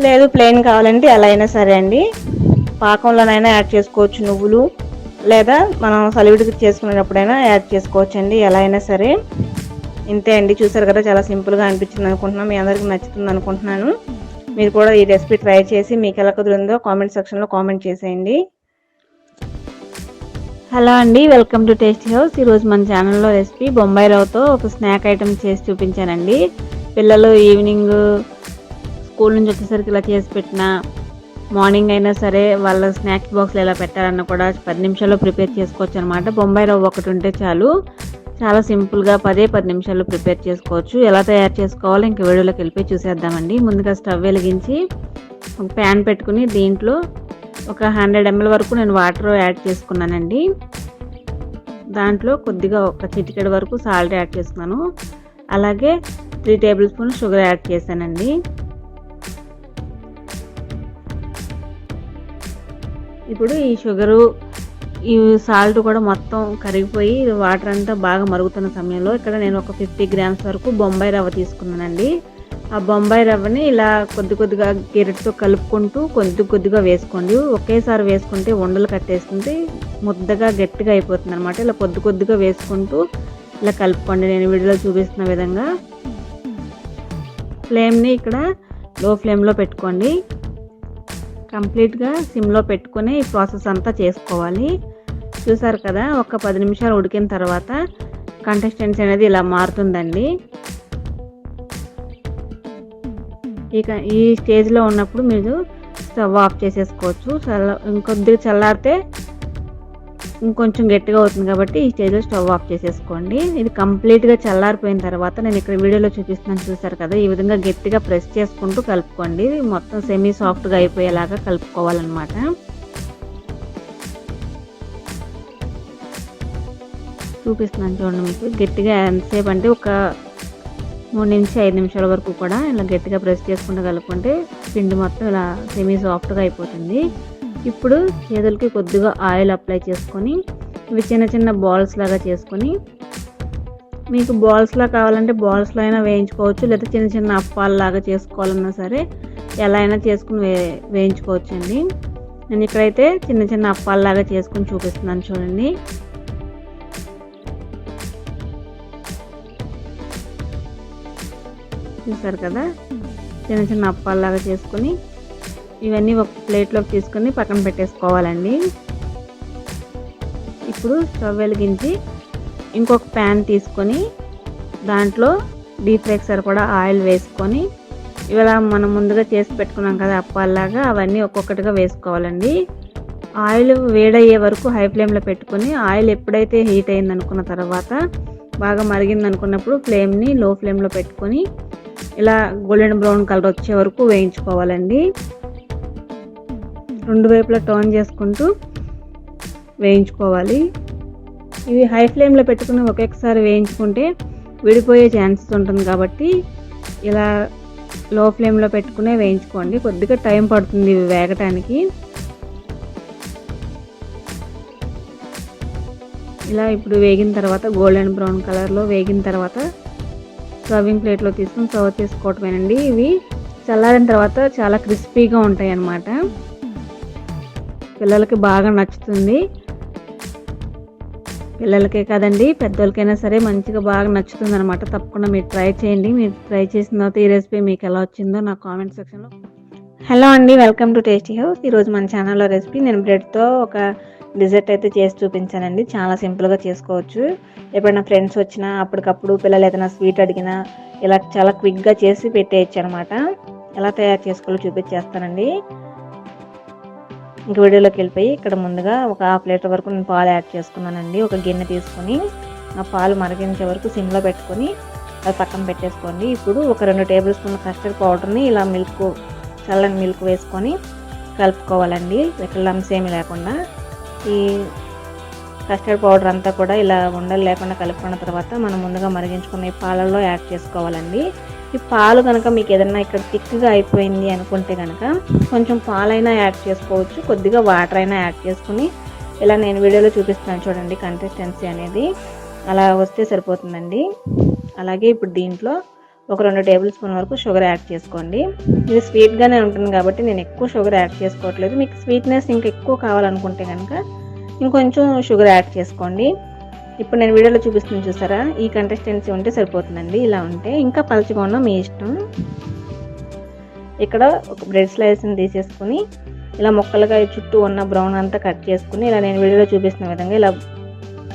లేదు ప్లెయిన్ కావాలంటే ఎలా అయినా సరే అండి. పాకంలోనైనా యాడ్ చేసుకోవచ్చు నువ్వులు, లేదా మనం సలివిడికి చేసుకునేటప్పుడైనా యాడ్ చేసుకోవచ్చు అండి, ఎలా అయినా సరే. ఇంతే అండి, చూసారు కదా, చాలా సింపుల్గా అనిపించింది అనుకుంటున్నాను. మీ అందరికీ నచ్చుతుంది అనుకుంటున్నాను. మీరు కూడా ఈ రెసిపీ ట్రై చేసి మీకు ఎలా కుదిరిందో కామెంట్ సెక్షన్లో కామెంట్ చేసేయండి. హలో అండి, వెల్కమ్ టు టేస్టీ హౌస్. ఈరోజు మన ఛానల్లో రెసిపీ బొంబాయి రవ్వతో ఒక స్నాక్ ఐటమ్ చేసి చూపించానండి. పిల్లలు ఈవినింగ్ స్కూల్ నుంచి వచ్చేసరికి ఇలా చేసి పెట్టిన, మార్నింగ్ అయినా సరే వాళ్ళ స్నాక్స్ బాక్స్లో ఎలా పెట్టాలన్నా కూడా 10 నిమిషాల్లో ప్రిపేర్ చేసుకోవచ్చు అనమాట. బొంబాయి రవ్వ ఒకటి ఉంటే చాలు, చాలా సింపుల్గా 10 నిమిషాల్లో ప్రిపేర్ చేసుకోవచ్చు. ఎలా తయారు చేసుకోవాలో ఇంక వీడియోలోకి వెళ్ళిపోయి చూసేద్దామండి. ముందుగా స్టవ్ వెలిగించి ఒక ప్యాన్ పెట్టుకుని దీంట్లో ఒక 100 ml వరకు నేను వాటర్ యాడ్ చేసుకున్నానండి. దాంట్లో కొద్దిగా ఒక చిటికెడు వరకు సాల్ట్ యాడ్ చేసుకున్నాను. అలాగే 3 టేబుల్ స్పూన్ షుగర్ యాడ్ చేశానండి. ఇప్పుడు ఈ షుగరు ఈ సాల్ట్ కూడా మొత్తం కరిగిపోయి వాటర్ అంతా బాగా మరుగుతున్న సమయంలో ఇక్కడ నేను ఒక 50 grams వరకు బొంబాయి రవ్వ తీసుకున్నానండి. ఆ బొంబాయి రవ్వని ఇలా కొద్దిగా గెరిటితో కలుపుకుంటూ కొద్దిగా వేసుకోండి. ఒకేసారి వేసుకుంటే ఉండలు కట్టేస్తుంది, ముద్దగా గట్టిగా అయిపోతుంది అనమాట. ఇలా కొద్దిగా వేసుకుంటూ ఇలా కలుపుకోండి. నేను వీడియోలో చూపిస్తున్న విధంగా ఫ్లేమ్ని ఇక్కడ లో ఫ్లేమ్లో పెట్టుకోండి. కంప్లీట్గా సిమ్లో పెట్టుకొని ఈ ప్రాసెస్ అంతా చేసుకోవాలి. చూసారు కదా, ఒక 10 నిమిషాలు ఉడికిన తర్వాత కన్సిస్టెన్సీ అనేది ఇలా మారుతుందండి. ఇక ఈ స్టేజ్లో ఉన్నప్పుడు మీరు స్టవ్ ఆఫ్ చేసేసుకోవచ్చు. ఇంకొద్దిగా చల్లారితే ఇంకొంచెం గట్టిగా అవుతుంది కాబట్టి ఈ స్టేజ్లో స్టవ్ ఆఫ్ చేసేసుకోండి. ఇది కంప్లీట్గా చల్లారిపోయిన తర్వాత నేను ఇక్కడ వీడియోలో చూపిస్తున్నాను, చూసారు కదా, ఈ విధంగా గట్టిగా ప్రెస్ చేసుకుంటూ కలుపుకోండి. మొత్తం సెమీ సాఫ్ట్గా అయిపోయేలాగా కలుపుకోవాలన్నమాట. చూపిస్తున్నాను చూడండి. మీకు గట్టిగా ఎంతసేపు అంటే ఒక 3 నుంచి 5 నిమిషాల వరకు కూడా ఇలా గట్టిగా ప్రెస్ చేసుకుంటూ కలుపుకుంటే పిండి మొత్తం ఇలా సెమీ సాఫ్ట్గా అయిపోతుంది. ఇప్పుడు చేతులకి కొద్దిగా ఆయిల్ అప్లై చేసుకొని ఇవి చిన్న బాల్స్ లాగా చేసుకొని, మీకు బాల్స్లా కావాలంటే బాల్స్లో అయినా వేయించుకోవచ్చు, లేదా చిన్న అప్పాలలాగా చేసుకోవాలన్నా సరే ఎలా అయినా చేసుకుని వేయించుకోవచ్చు అండి. నేను ఇక్కడైతే చిన్న అప్పాలలాగా చేసుకుని చూపిస్తున్నాను చూడండి. చూసారు కదా, చిన్న అప్పాలలాగా చేసుకుని ఇవన్నీ ఒక ప్లేట్లోకి తీసుకొని పక్కన పెట్టేసుకోవాలండి. ఇప్పుడు స్టవ్ వెలిగించి ఇంకొక ప్యాన్ తీసుకొని దాంట్లో డీప్ ఫ్రైకి సరిపడా ఆయిల్ వేసుకొని ఇవాళ మనం ముందుగా చేసి పెట్టుకున్నాం కదా అప్పాలలాగా అవన్నీ ఒక్కొక్కటిగా వేసుకోవాలండి. ఆయిల్ వేడయ్యే వరకు హై ఫ్లేమ్లో పెట్టుకొని ఆయిల్ ఎప్పుడైతే హీట్ అయింది అనుకున్న తర్వాత బాగా మరిగింది అనుకున్నప్పుడు ఫ్లేమ్ని లో ఫ్లేమ్లో పెట్టుకొని ఇలా గోల్డెన్ బ్రౌన్ కలర్ వచ్చే వరకు వేయించుకోవాలండి. రెండు వైపులా టర్న్ చేసుకుంటూ వేయించుకోవాలి. ఇవి హై ఫ్లేమ్లో పెట్టుకుని ఒకేసారి వేయించుకుంటే విడిపోయే ఛాన్సెస్ ఉంటుంది కాబట్టి ఇలా లో ఫ్లేమ్లో పెట్టుకునే వేయించుకోండి. కొద్దిగా టైం పడుతుంది ఇవి వేగటానికి. ఇలా ఇప్పుడు వేగిన తర్వాత గోల్డెన్ బ్రౌన్ కలర్లో వేగిన తర్వాత సర్వింగ్ ప్లేట్లో తీసుకుని సర్వ్ చేసుకోవటమేనండి. ఇవి చల్లారిన తర్వాత చాలా క్రిస్పీగా ఉంటాయి అన్నమాట. పిల్లలకి బాగా నచ్చుతుంది. పిల్లలకే కాదండి, పెద్దోళ్ళకైనా సరే మంచిగా బాగా నచ్చుతుంది అనమాట. తప్పకుండా మీరు ట్రై చేయండి. మీరు ట్రై చేసిన తర్వాత ఈ రెసిపీ మీకు ఎలా వచ్చిందో నా కామెంట్ సెక్షన్లో. హలో అండి, వెల్కమ్ టు టేస్టీ హౌస్. ఈరోజు మన ఛానల్లో రెసిపీ నేను బ్రెడ్తో ఒక డిజర్ట్ అయితే చేసి చూపించానండి. చాలా సింపుల్గా చేసుకోవచ్చు. ఎప్పుడైనా ఫ్రెండ్స్ వచ్చినా అప్పటికప్పుడు పిల్లలు ఏదైనా స్వీట్ అడిగినా ఇలా చాలా క్విక్గా చేసి పెట్టేయచ్చు అనమాట. ఎలా తయారు చేసుకోవాలో చూపించేస్తానండి. ఇంక వీడియోలోకి వెళ్ళిపోయి ఇక్కడ ముందుగా ఒక 1/2 లీటర్ వరకు నేను పాలు యాడ్ చేసుకున్నానండి. ఒక గిన్నె తీసుకొని ఆ పాలు మరిగించే వరకు సిమ్లో పెట్టుకొని అది పక్కన పెట్టేసుకోండి. ఇప్పుడు ఒక 2 టేబుల్ స్పూన్ల కస్టర్డ్ పౌడర్ని ఇలా చల్లని మిల్క్ వేసుకొని కలుపుకోవాలండి. ఇక్కడ లంప్స్ ఏమీ లేకుండా. ఈ కస్టర్డ్ పౌడర్ అంతా కూడా ఇలా ఉండలు లేకుండా కలుపుకున్న తర్వాత మనం ముందుగా మరిగించుకున్న ఈ పాలల్లో యాడ్ చేసుకోవాలండి. ఈ పాలు కనుక మీకు ఏదైనా ఇక్కడ థిక్గా అయిపోయింది అనుకుంటే కనుక కొంచెం పాలైనా యాడ్ చేసుకోవచ్చు, కొద్దిగా వాటర్ అయినా యాడ్ చేసుకుని ఇలా నేను వీడియోలో చూపిస్తున్నాను చూడండి కన్సిస్టెన్సీ అనేది అలా వస్తే సరిపోతుందండి. అలాగే ఇప్పుడు దీంట్లో ఒక 2 టేబుల్ స్పూన్ వరకు షుగర్ యాడ్ చేసుకోండి. ఇది స్వీట్గానే ఉంటుంది కాబట్టి నేను ఎక్కువ షుగర్ యాడ్ చేసుకోవట్లేదు. మీకు స్వీట్నెస్ ఇంకా ఎక్కువ కావాలనుకుంటే కనుక ఇంకొంచెం షుగర్ యాడ్ చేసుకోండి. ఇప్పుడు నేను వీడియోలో చూపిస్తున్నాను చూసారా, ఈ కన్సిస్టెన్సీ ఉంటే సరిపోతుందండి. ఇలా ఉంటే ఇంకా పలుచగా ఉన్నా మీ ఇష్టం. ఇక్కడ ఒక బ్రెడ్ స్లైస్ని తీసేసుకుని ఇలా ముక్కలుగా చుట్టూ ఉన్న బ్రౌన్ అంతా కట్ చేసుకుని ఇలా నేను వీడియోలో చూపిస్తున్న విధంగా ఇలా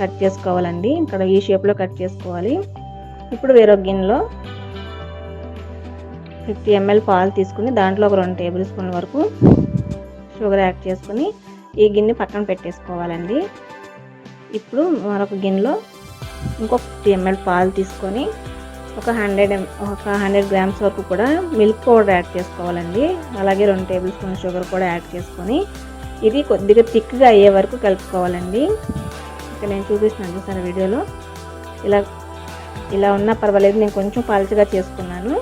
కట్ చేసుకోవాలండి. ఇక్కడ ఈ షేప్లో కట్ చేసుకోవాలి. ఇప్పుడు వేరొక గిన్నెలో 50 ml పాలు తీసుకుని దాంట్లో ఒక 2 టేబుల్ స్పూన్ల వరకు షుగర్ యాడ్ చేసుకుని ఈ గిన్నె పక్కన పెట్టేసుకోవాలండి. ఇప్పుడు మరొక గిన్నెలో ఇంకో 50 ml పాలు తీసుకొని ఒక 100 గ్రామ్స్ వరకు కూడా మిల్క్ పౌడర్ యాడ్ చేసుకోవాలండి. అలాగే 2 టేబుల్ స్పూన్ షుగర్ కూడా యాడ్ చేసుకొని ఇది కొద్దిగా థిక్గా అయ్యే వరకు కలుపుకోవాలండి. ఇక్కడ నేను చూపిస్తున్నాను చూసాను వీడియోలో. ఇలా ఉన్నా పర్వాలేదు, నేను కొంచెం పల్చగా చేసుకున్నాను.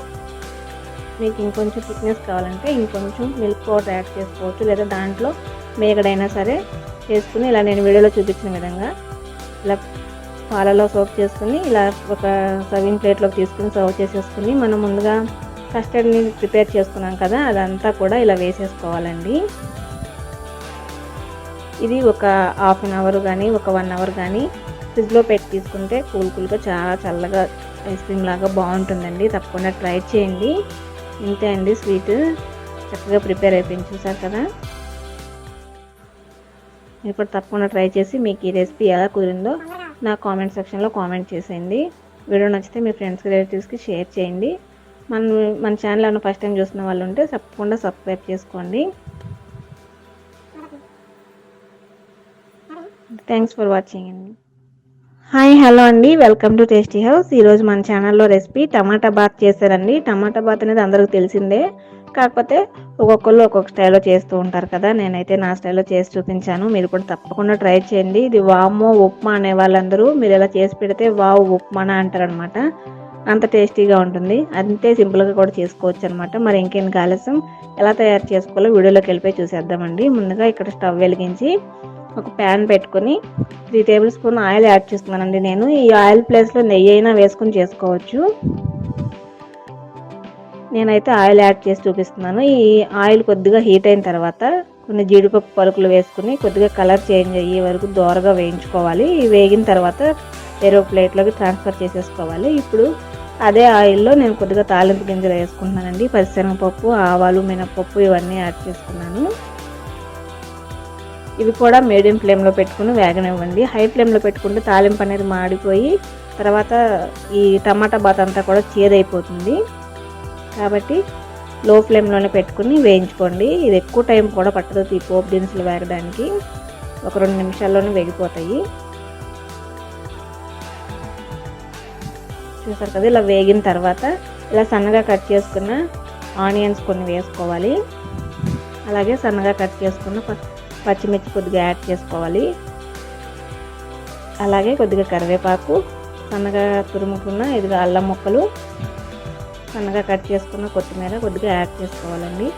మీకు ఇంకొంచెం థిక్నెస్ కావాలంటే ఇంకొంచెం మిల్క్ పౌడర్ యాడ్ చేసుకోవచ్చు, లేదా దాంట్లో మేగడైనా సరే చేసుకుని ఇలా నేను వీడియోలో చూపించిన విధంగా ఇలా పాలలో సోక్ చేసుకుని ఇలా ఒక సర్వింగ్ ప్లేట్లోకి తీసుకుని సర్వ్ చేసేసుకుని మనం ముందుగా కస్టర్డ్ని ప్రిపేర్ చేసుకున్నాం కదా, అదంతా కూడా ఇలా వేసేసుకోవాలండి. ఇది ఒక హాఫ్ అన్ అవర్ కానీ ఒక 1 అవర్ కానీ ఫ్రిడ్జ్లో పెట్టి తీసుకుంటే కూల్గా చాలా చల్లగా ఐస్ క్రీమ్ లాగా బాగుంటుందండి. తప్పకుండా ట్రై చేయండి. ఇంతే అండి, స్వీట్ చక్కగా ప్రిపేర్ అయిపోయింది చూసారు కదా. మీరు కూడా తప్పకుండా ట్రై చేసి మీకు ఈ రెసిపీ ఎలా కుదిరిందో నా కామెంట్ సెక్షన్లో కామెంట్ చేసేయండి. వీడియో నచ్చితే మీ ఫ్రెండ్స్కి రిలేటివ్స్కి షేర్ చేయండి. మన ఛానల్ ఏమైనా ఫస్ట్ టైం చూస్తున్న వాళ్ళు ఉంటే తప్పకుండా సబ్స్క్రైబ్ చేసుకోండి. థ్యాంక్స్ ఫర్ వాచింగ్ అండి. హాయ్ హలో అండి, వెల్కమ్ టు టేస్టీ హౌస్. ఈరోజు మన ఛానల్లో రెసిపీ టమాటా బాత్ చేశారండి. టమాటా బాత్ అనేది అందరికీ తెలిసిందే, కాకపోతే ఒక్కొక్కళ్ళు ఒక్కొక్క స్టైల్లో చేస్తూ ఉంటారు కదా. నేనైతే నా స్టైల్లో చేసి చూపించాను, మీరు కూడా తప్పకుండా ట్రై చేయండి. ఇది వామో ఉప్మా అనే వాళ్ళందరూ మీరు ఇలా చేసి పెడితే వావ్ ఉప్మానా అంటారనమాట. అంత టేస్టీగా ఉంటుంది, అంతే సింపుల్గా కూడా చేసుకోవచ్చు అనమాట. మరి ఇంకేంటి ఆలస్యం, ఎలా తయారు చేసుకోవాలో వీడియోలోకి వెళ్ళిపోయి చూసేద్దామండి. ముందుగా ఇక్కడ స్టవ్ వెలిగించి ఒక ప్యాన్ పెట్టుకొని 3 టేబుల్ స్పూన్ ఆయిల్ యాడ్ చేస్తున్నానండి. నేను ఈ ఆయిల్ ప్లేస్లో నెయ్యి అయినా వేసుకొని చేసుకోవచ్చు. నేనైతే ఆయిల్ యాడ్ చేసి చూపిస్తున్నాను. ఈ ఆయిల్ కొద్దిగా హీట్ అయిన తర్వాత కొన్ని జీడిపప్పు పలుకులు వేసుకుని కొద్దిగా కలర్ చేంజ్ అయ్యే వరకు దోరగా వేయించుకోవాలి. వేగిన తర్వాత వేరే ప్లేట్లోకి ట్రాన్స్ఫర్ చేసేసుకోవాలి. ఇప్పుడు అదే ఆయిల్లో నేను కొద్దిగా తాలింపు గింజలు వేసుకుంటున్నానండి. పచ్చిశనగపప్పు, ఆవాలు, మినపప్పు ఇవన్నీ యాడ్ చేసుకున్నాను. ఇవి కూడా మీడియం ఫ్లేమ్లో పెట్టుకుని వేగనివ్వండి. హై ఫ్లేమ్లో పెట్టుకుంటే తాలింపు అనేది మాడిపోయి తర్వాత ఈ టమాటా బాత్ అంతా కూడా చేదైపోతుంది. కాబట్టి లో ఫ్లేమ్లోనే పెట్టుకుని వేయించుకోండి. ఇది ఎక్కువ టైం కూడా పట్టదు ఈ పోపు దినుసులు వేగడానికి, ఒక 2 నిమిషాల్లోనే వేగిపోతాయి. చూసారు కదా, ఇలా వేగిన తర్వాత ఇలా సన్నగా కట్ చేసుకున్న ఆనియన్స్ కొన్ని వేసుకోవాలి. అలాగే సన్నగా కట్ చేసుకున్న పచ్చిమిర్చి కొద్దిగా యాడ్ చేసుకోవాలి. అలాగే కొద్దిగా కరివేపాకు, సన్నగా తురుముకున్న ఇదిగా అల్లం ముక్కలు, సన్నగా కట్ చేసుకున్న కొత్తిమీర కొద్దిగా యాడ్ చేసుకోవాలండి.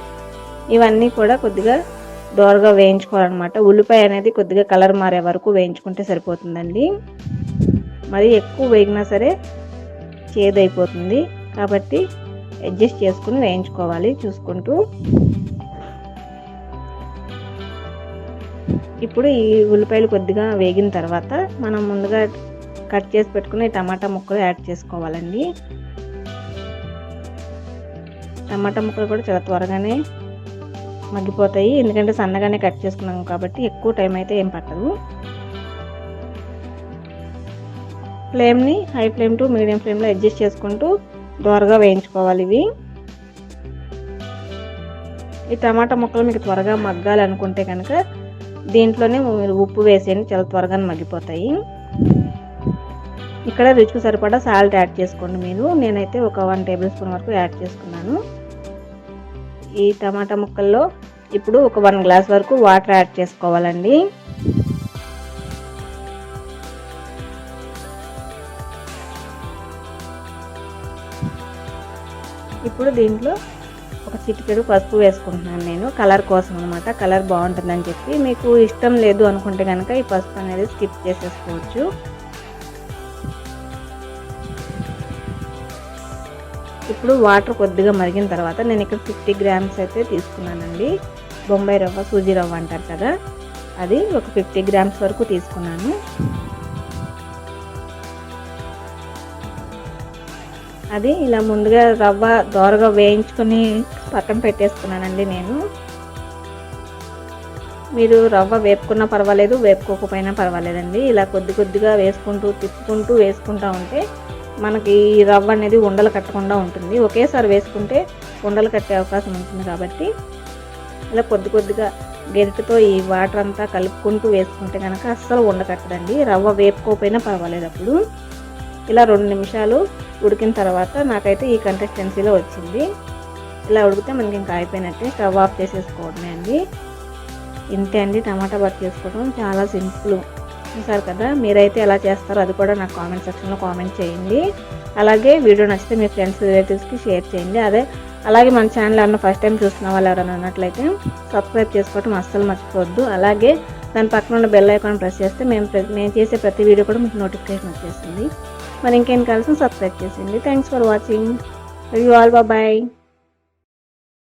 ఇవన్నీ కూడా కొద్దిగా దోరగా వేయించుకోవాలన్నమాట. ఉల్లిపాయ అనేది కొద్దిగా కలర్ మారే వరకు వేయించుకుంటే సరిపోతుందండి. మరి ఎక్కువ వేగినా సరే చేదైపోతుంది, కాబట్టి అడ్జస్ట్ చేసుకుని వేయించుకోవాలి చూసుకుంటూ. ఇప్పుడు ఈ ఉల్లిపాయలు కొద్దిగా వేగిన తర్వాత మనం ముందుగా కట్ చేసి పెట్టుకుని టమాటా ముక్కలు యాడ్ చేసుకోవాలండి. టమాటా ముక్కలు కూడా చాలా త్వరగానే మగ్గిపోతాయి, ఎందుకంటే సన్నగానే కట్ చేసుకున్నాం కాబట్టి ఎక్కువ టైం అయితే ఏం పట్టదు. ఫ్లేమ్ని హై ఫ్లేమ్ టు మీడియం ఫ్లేమ్లో అడ్జస్ట్ చేసుకుంటూ దోరగా వేయించుకోవాలి ఇవి. ఈ టమాటా ముక్కలు మీకు త్వరగా మగ్గాలనుకుంటే కనుక దీంట్లోనే మీరు ఉప్పు వేసేయండి, చాలా త్వరగా మగ్గిపోతాయి. ఇక్కడ రుచికి సరిపడా సాల్ట్ యాడ్ చేసుకోండి మీరు. నేనైతే ఒక 1 టేబుల్ స్పూన్ వరకు యాడ్ చేసుకున్నాను. ఈ టమాటా ముక్కల్లో ఇప్పుడు ఒక 1 గ్లాస్ వరకు వాటర్ యాడ్ చేసుకోవాలండి. ఇప్పుడు దీంట్లో ఒక చిటికెడు పసుపు వేసుకుంటున్నాను నేను, కలర్ కోసం అనమాట. కలర్ బాగుంటుందని చెప్పి. మీకు ఇష్టం లేదు అనుకుంటే కనుక ఈ పసుపు అనేది స్కిప్ చేసేసుకోవచ్చు. ఇప్పుడు వాటర్ కొద్దిగా మరిగిన తర్వాత నేను ఇక్కడ 50 గ్రామ్స్ అయితే తీసుకున్నానండి. బొంబాయి రవ్వ, సూజీ రవ్వ అంటారు కదా, అది ఒక 50 గ్రామ్స్ వరకు తీసుకున్నాను. అది ఇలా ముందుగా రవ్వ దోరగా వేయించుకొని పక్కన పెట్టేసుకున్నానండి నేను. మీరు రవ్వ వేపుకున్నా పర్వాలేదు, వేపుకోకపోయినా పర్వాలేదండి. ఇలా కొద్దిగా వేసుకుంటూ తిప్పుకుంటూ వేసుకుంటూ ఉంటే మనకి ఈ రవ్వ అనేది ఉండలు కట్టకుండా ఉంటుంది. ఒకేసారి వేసుకుంటే ఉండలు కట్టే అవకాశం ఉంటుంది, కాబట్టి ఇలా కొద్దిగా గెరిటతో ఈ వాటర్ అంతా కలుపుకుంటూ వేసుకుంటే కనుక అస్సలు ఉండకట్టదండి. రవ్వ వేపుకోకపోయినా పర్వాలేదు. అప్పుడు ఇలా 2 నిమిషాలు ఉడికిన తర్వాత నాకైతే ఈ కన్సిస్టెన్సీలో వచ్చింది. ఇలా ఉడికితే మనకి ఇంకా అయిపోయినట్టే, స్టవ్ ఆఫ్ చేసేసుకోవడమే అండి. ఇంతే అండి, టమాటా బాత్ చేసుకోవడం చాలా సింపుల్. చూసారు కదా, మీరైతే ఎలా చేస్తారో అది కూడా నాకు కామెంట్ సెక్షన్లో కామెంట్ చేయండి. అలాగే వీడియో నచ్చితే మీ ఫ్రెండ్స్ రిలేటివ్స్కి షేర్ చేయండి. అలాగే మన ఛానల్ ఎవరైనా ఫస్ట్ టైం చూస్తున్న వాళ్ళు ఎవరైనా ఉన్నట్లయితే సబ్స్క్రైబ్ చేసుకోవడం అస్సలు మర్చిపోవద్దు. అలాగే దాని పక్కన ఉన్న బెల్ ఐకాన్ ప్రెస్ చేస్తే నేను చేసే ప్రతి వీడియో కూడా మీకు నోటిఫికేషన్ వచ్చేస్తుంది. మరి ఇంకేం కలిసి సబ్స్క్రైబ్ చేసింది. Thanks for watching. You all bye.